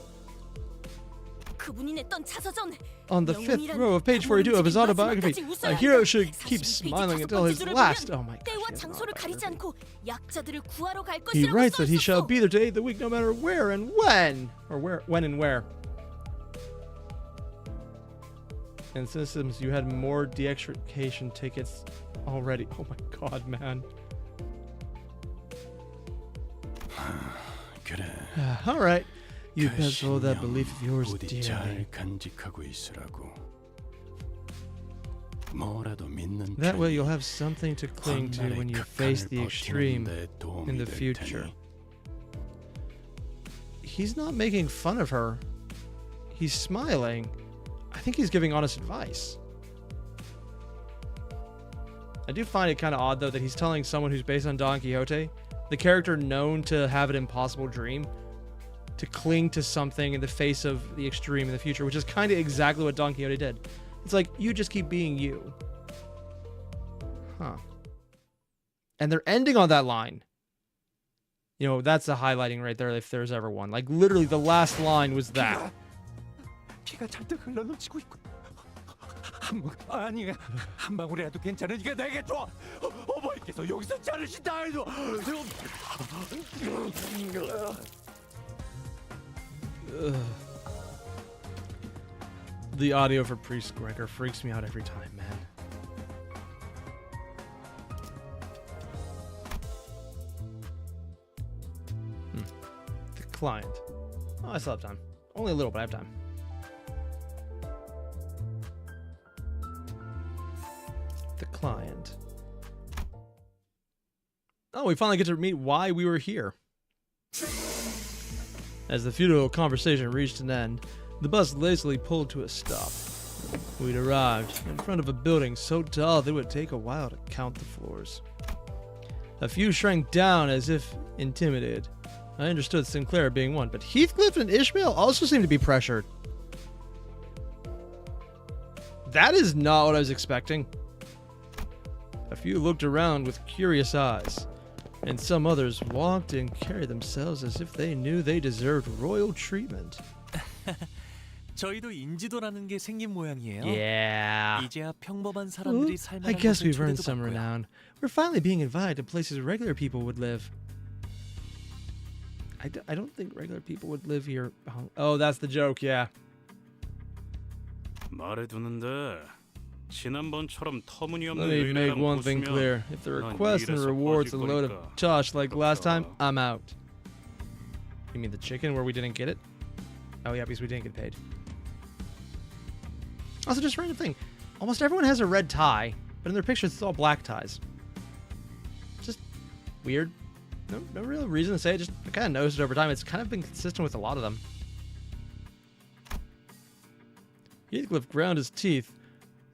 그분이 냈던 자서전 On the fifth row of page 42 of his autobiography, a hero should keep smiling until his last. Oh my 때와 gosh. 장소를 가리지 않고 약자들을 구하러 갈 He 것이라고 writes 써 that he shall 있었어. be there to aid the weak no matter where and when. Or when and where. And systems, you had more de-extrication tickets already. Oh my god, man. 그래. Alright. You 그 best hold that 신념 belief of yours 부디 dearly. 잘 간직하고 있으라고. 뭐라도 믿는 That way 편이 you'll have something to cling to when you face the extreme in the future. He's not making fun of her. He's smiling. I think he's giving honest advice. I do find it kind of odd, though, that he's telling someone who's based on Don Quixote, the character known to have an impossible dream, to cling to something in the face of the extreme in the future, which is kind of exactly what Don Quixote did. It's like, you just keep being you. Huh. And they're ending on that line. You know, that's the highlighting right there if there's ever one. Like, literally, the last line was that. 피가 잔뜩 흘러넘치고 있고 아니 한 방울이라도 괜찮으니까 내게 줘. 어머니께서 여기서 자르신다 해도. The audio for Priest Gregor freaks me out every time, man. The client. Oh, I still have time. Only a little, but I have time. The client. Oh, we finally get to meet why we were here. As the futile conversation reached an end, the bus lazily pulled to a stop. We'd arrived in front of a building so tall that it would take a while to count the floors. A few shrank down as if intimidated. I understood Sinclair being one, but Heathcliff and Ishmael also seemed to be pressured. That is not what I was expecting. A few looked around with curious eyes, and some others walked and carried themselves as if they knew they deserved royal treatment. 저희도 인지도라는 게 생긴 모양이에요. Yeah. 이제야 평범한 사람들이 I 살만한 guess 곳을 we've earned some 초대도 받고요. renown. We're finally being invited to places regular people would live. I don't think regular people would live here. Oh, that's the joke, yeah. 말해두는데 지난번처럼 터무니없는 Let me make 의뢰랑 one thing 보수면 clear. If the 난 request and 일에서 rewards a 빠질 load of 거니까. tosh like last time, I'm out. You mean the chicken where we didn't get it? Oh yeah, because we didn't get paid. Also, just a random thing. Almost everyone has a red tie, but in their pictures it's all black ties. Just weird. No real reason to say it. Just I kind of noticed it over time. It's kind of been consistent with a lot of them. Heathcliff ground his teeth,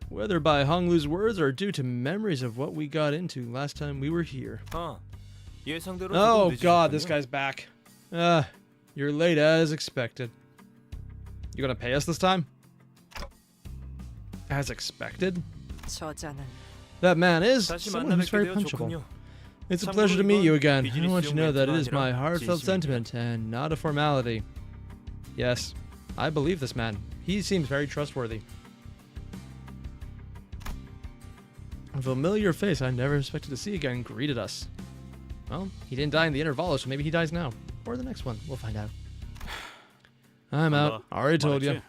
whether by Hong Lu's words or due to memories of what we got into last time we were here. 예상대로 Oh 조금 god, 늦으셨군요. this guy's back. You're late as expected. You gonna pay us this time? As expected? 저자는 That man is 다시 someone who's 만나뵙게 very 되어 punchable. 좋군요. It's a pleasure to meet you again. I 비즈니스 want you to know that it is 용어가 my 아니라 heartfelt 진심입니다. sentiment and not a formality. Yes, I believe this man. He seems very trustworthy. A familiar face I never expected to see again greeted us. Well, he didn't die in the interval, so maybe he dies now. Or the next one. We'll find out. I'm out. I already told you.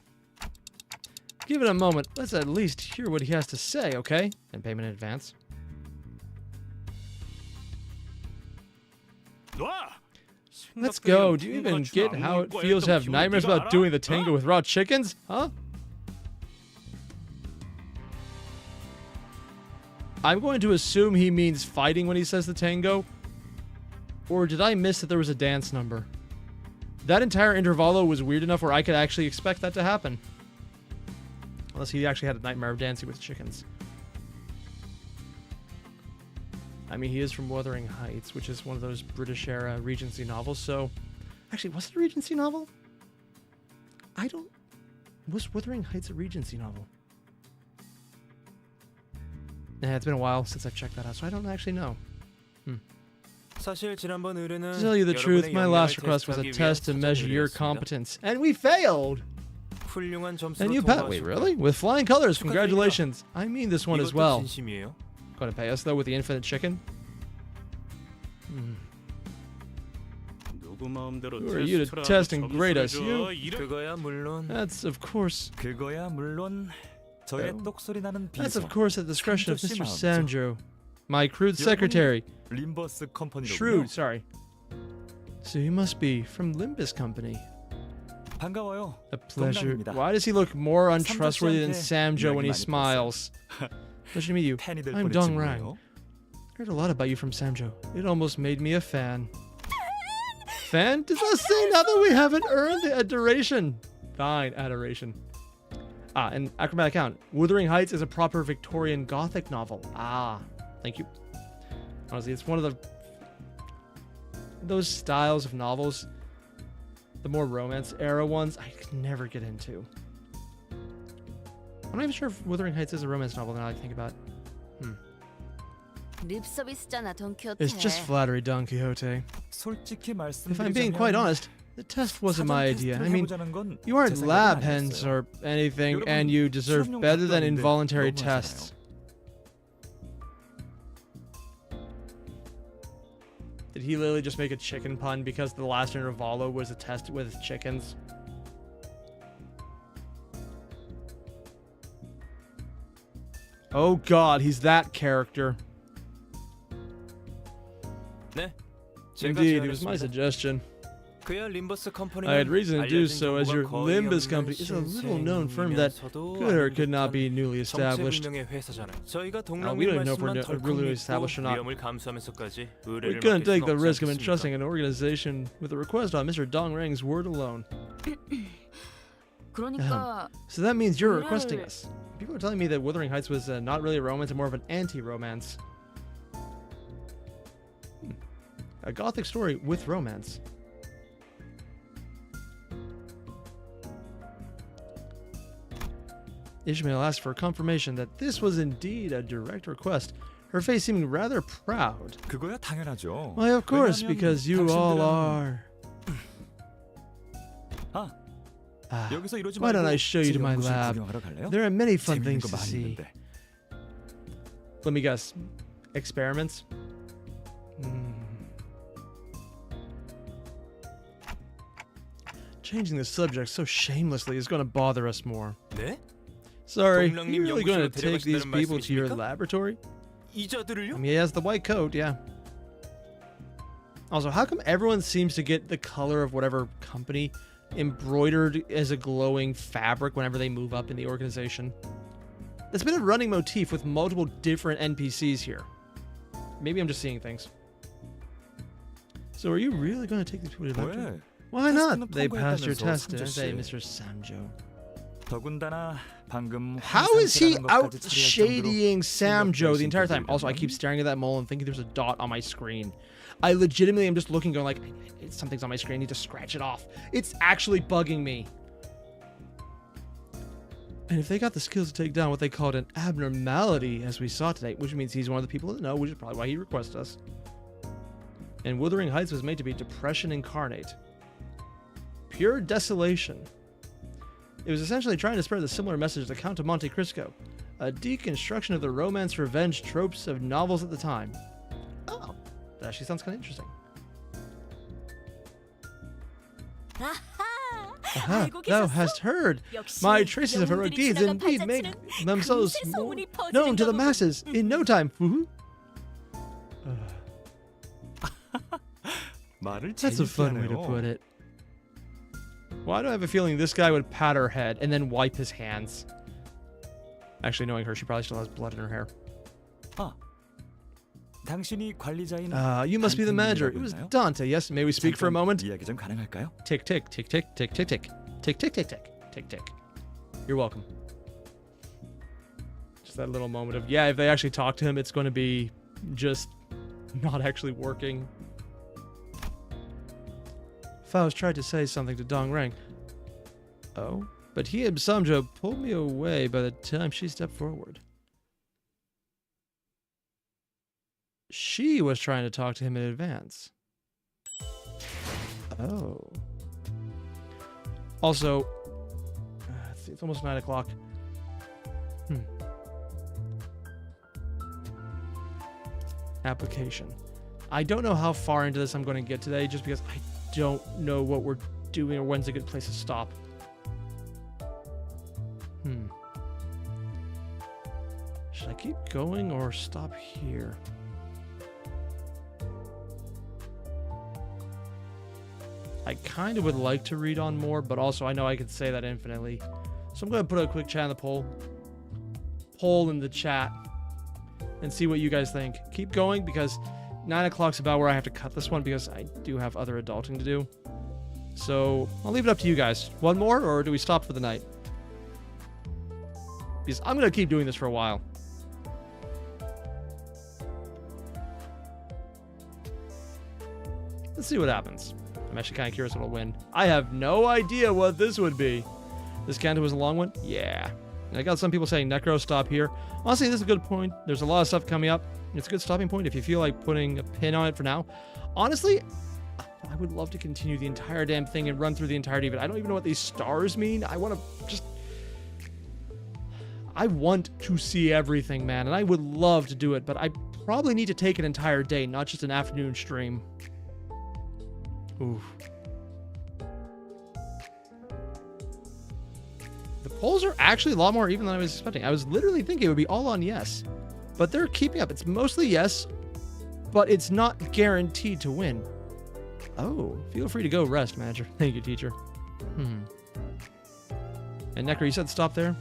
Give it a moment. Let's at least hear what he has to say, okay? And payment in advance. Let's go. Do you even get how it feels to have nightmares about doing the tango with raw chickens? Huh? I'm going to assume he means fighting when he says the tango. Or did I miss that there was a dance number? That entire intervallo was weird enough where I could actually expect that to happen. Unless he actually had a nightmare of dancing with chickens. I mean, he is from Wuthering Heights, which is one of those British-era Regency novels, so... Actually, was it a Regency novel? I don't... Was Wuthering Heights a Regency novel? Yeah, it's been a while since I've checked that out, so I don't actually know. 사실 지난번 의뢰는 To tell you the truth, 여러분의 my 역량을 last request was a 테스트하기 위한 test to measure your 수정 competence, and we failed! 훌륭한 점수로 And you passed. Wait, really? With flying colors, congratulations! I mean this one as well. 진심이에요? Gonna pay us, though, with the infinite chicken? 누구 마음대로 Who are you to 테스트를 test 하고 and grade us? 점수를 You? 줘. 이래- 그거야 물론 That's, of course... 그거야 물론 저의 Oh. 똑소리 나는 That's, 비서 of course, at the discretion of Kanto Mr. 씨 Sanjo. My crude secretary. 림버스 컴퍼니로군요. Shrewd, sorry. So he must be from Limbus Company. 반가워요. A pleasure. 동감입니다. Why does he look more untrustworthy than Samjo when he 이야기 많이 smiles? Pleasure to meet you. 팬이 될 I'm 뻔했지 Dong Rang. 뭐예요. Heard a lot about you from Samjo. It almost made me a fan. Fan? Does that say now that we haven't earned the adoration? Fine, adoration. Ah, and acrobatic count. Wuthering Heights is a proper Victorian Gothic novel. Ah, thank you. Honestly, it's one of those styles of novels, the more romance era ones, I could never get into. I'm not even sure if Wuthering Heights is a romance novel now I think about it. 립 서비스잖아, 돈키호테. It's just flattery, Don Quixote. 솔직히 If I'm being quite 말씀드리자면 honest, the test wasn't my idea. I mean, 해보자는 건 you aren't 제 생각은 lab 아니었어요. hens or anything, 여러분, and you deserve 실험용 better than 각도 아닌데 involuntary 너무하잖아요. tests. Did he literally just make a chicken pun because the last intervallo was a test with chickens? Oh god, he's that character. 네. Indeed, it was my suggestion. 그야 림버스 컴퍼니는 I had reason to do 알려진 so, as 정보가 your 거의 Limbus 없는 company is a little-known firm that 신생이면서도 could or 아닌 could not 듯한 be newly established. 정체불명의 회사잖아요. 저희가 we 동랑님 don't know if we're 말씀만 덜컥 really 믿고 established or not. 위험을 감수하면서까지 We 의뢰를 couldn't 맡길 take 순 the 없지 risk of 않겠습니까? entrusting an organization with a request on Mr. Dong Rang's word alone. 그러니까 So that means you're requesting us. People are telling me that Wuthering Heights was not really a romance, and more of an anti-romance. A gothic story with romance. Ishmael asked for confirmation that this was indeed a direct request, her face seeming rather proud. 그거야 당연하죠. Why, of course, 왜냐하면 because you all 당신들은- are. 아, Ah, 여기서 이러지 why don't 말고 I show you 제 to my 연구실 lab? 구경하러 갈래요? There are many fun 재밌는 things 거 to 많이 see. 있는데. Let me guess. Experiments? Changing the subject so shamelessly is going to bother us more. 네? Sorry, 동랑님 you really going to 연구실로 take these 데려가신다는 people to your 말씀이십니까? laboratory? 이자들을요? I mean, he has the white coat, yeah. Also, how come everyone seems to get the color of whatever company embroidered as a glowing fabric whenever they move up in the organization? It's been a running motif with multiple different NPCs here. Maybe I'm just seeing things. So are you really going to take these people to the laboratory? 왜? Why not? 테스트는 They passed your 통과했다면서, test, didn't 상조 they, 씨. Mr. Samjo? 더군다나 방금 How is he 환상시라는 out 것까지 처리할 정도로 shadying Samjo the entire time? 신경 Also, I keep staring at that mole and thinking there's a dot on my screen. I legitimately am just looking, going like, something's on my screen. I need to scratch it off. It's actually bugging me. And if they got the skills to take down what they called an abnormality, as we saw today, which means he's one of the people in the know, which is probably why he requested us. And Wuthering Heights was made to be depression incarnate. Pure desolation. It was essentially trying to spread the similar message to Count of Monte Cristo, a deconstruction of the romance revenge tropes of novels at the time. Oh, that actually sounds kind of interesting. Aha, 알고 thou 계셨어? hast heard. 역시 My traces of heroic 영웅들이 deeds 지나가 indeed make 발자취는 themselves 금세 more 소문이 퍼지는 known to the 거고. masses in no time. Woohoo. 말을 That's a 재밌게 fun way to 하네요. put it. Why do I have a feeling this guy would pat her head and then wipe his hands? Actually, knowing her, she probably still has blood in her hair. 당신이 관리자인 You must be the manager. It was Dante. Yes, may we speak for a moment? 이야기 좀 가능할까요? Tick, tick, tick, tick, tick, tick, tick. Tick, tick, tick, tick, tick, tick. You're welcome. Just that little moment of, yeah, if they actually talk to him, it's going to be just not actually working. Faust tried to say something to Dong Rang. Oh? But he and Samjo pulled me away by the time she stepped forward. She was trying to talk to him in advance. Oh. Also, it's almost 9 o'clock. Application. I don't know how far into this I'm going to get today just because I don't know what we're doing or when's a good place to stop. Should I keep going or stop here? I kind of would like to read on more, but also I know I could say that infinitely. So I'm going to put a quick chat in the poll in the chat and see what you guys think. Keep going because 9 o'clock's about where I have to cut this one because I do have other adulting to do. So I'll leave it up to you guys. One more or do we stop for the night? Because I'm going to keep doing this for a while. Let's see what happens. I'm actually kind of curious what'll win. I have no idea what this would be. This Kanto was a long one? Yeah. And I got some people saying Necro, stop here. Honestly, this is a good point. There's a lot of stuff coming up. It's a good stopping point if you feel like putting a pin on it for now. Honestly, I would love to continue the entire damn thing and run through the entirety of it. I don't even know what these stars mean. I want to see everything, man. And I would love to do it, but I probably need to take an entire day, not just an afternoon stream. Oof. The polls are actually a lot more even than I was expecting. I was literally thinking it would be all on yes. But they're keeping up. It's mostly yes, but it's not guaranteed to win. Oh, feel free to go rest, manager. Thank you, teacher. And Necro, you said stop there?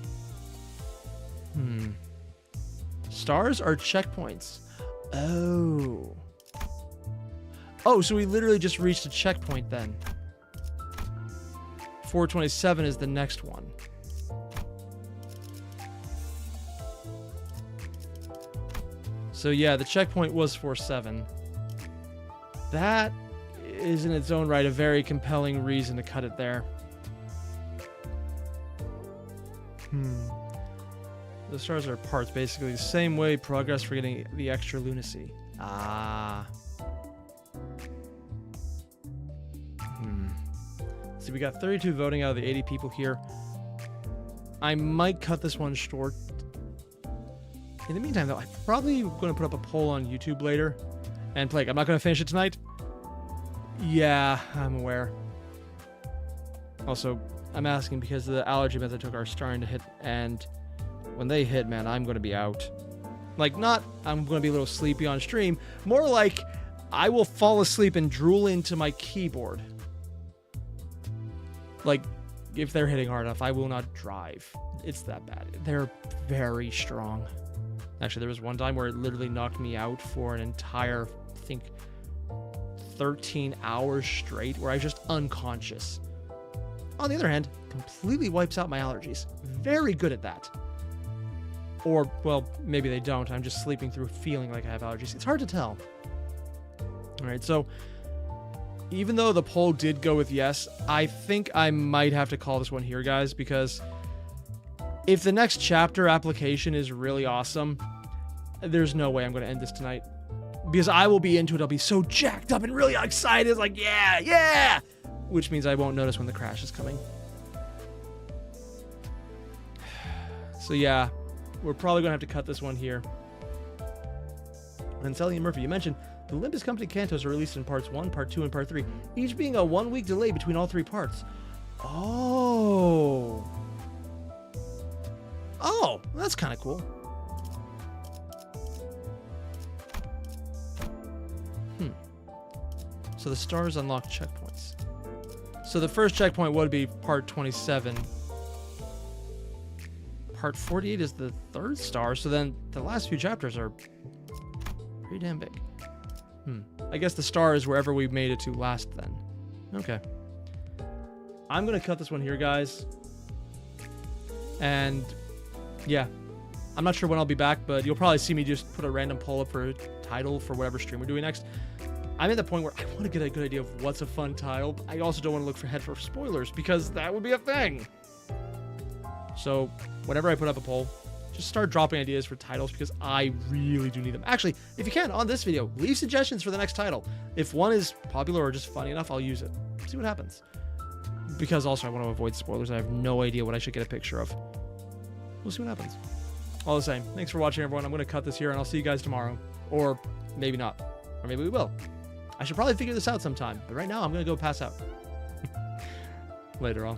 Stars are checkpoints. Oh. Oh, so we literally just reached a checkpoint then. 427 is the next one. So yeah, the checkpoint was 47. That is in its own right a very compelling reason to cut it there. The stars are parts, basically the same way progress for getting the extra lunacy. Ah. See, we got 32 voting out of the 80 people here. I might cut this one short. In the meantime, though, I'm probably going to put up a poll on YouTube later. And Plague, I'm not going to finish it tonight. Yeah, I'm aware. Also, I'm asking because the allergy meds I took are starting to hit. And when they hit, man, I'm going to be out. Like, not I'm going to be a little sleepy on stream. More like I will fall asleep and drool into my keyboard. Like, if they're hitting hard enough, I will not drive. It's that bad. They're very strong. Actually, there was one time where it literally knocked me out for an entire, I think, 13 hours straight, where I was just unconscious. On the other hand, completely wipes out my allergies. Very good at that. Or, well, maybe they don't. I'm just sleeping through feeling like I have allergies. It's hard to tell. All right, so even though the poll did go with yes, I think I might have to call this one here, guys, because if the next chapter application is really awesome, there's no way I'm going to end this tonight. Because I will be into it. I'll be so jacked up and really excited. It's like, yeah, yeah! Which means I won't notice when the crash is coming. So yeah, we're probably going to have to cut this one here. And Sally and Murphy, you mentioned the Limbus Company Cantos are released in parts 1, part 2, and part 3, each being a 1-week delay between all 3 parts. Oh. Oh, that's kind of cool. So the stars unlock checkpoints. So the first checkpoint would be part 27. part 48 is the 3rd star, so then the last few chapters are pretty damn big. I guess the star is wherever we made it to last then. Okay. I'm going to cut this one here, guys. And yeah, I'm not sure when I'll be back, but you'll probably see me just put a random poll up for a title for whatever stream we're doing next. I'm at the point where I want to get a good idea of what's a fun title. But I also don't want to look ahead for spoilers because that would be a thing. So whenever I put up a poll, just start dropping ideas for titles because I really do need them. Actually, if you can, on this video, leave suggestions for the next title. If one is popular or just funny enough, I'll use it. See what happens. Because also I want to avoid spoilers. I have no idea what I should get a picture of. We'll see what happens. All the same, thanks for watching, everyone. I'm going to cut this here, and I'll see you guys tomorrow. Or maybe not. Or maybe we will. I should probably figure this out sometime. But right now, I'm going to go pass out. Later on.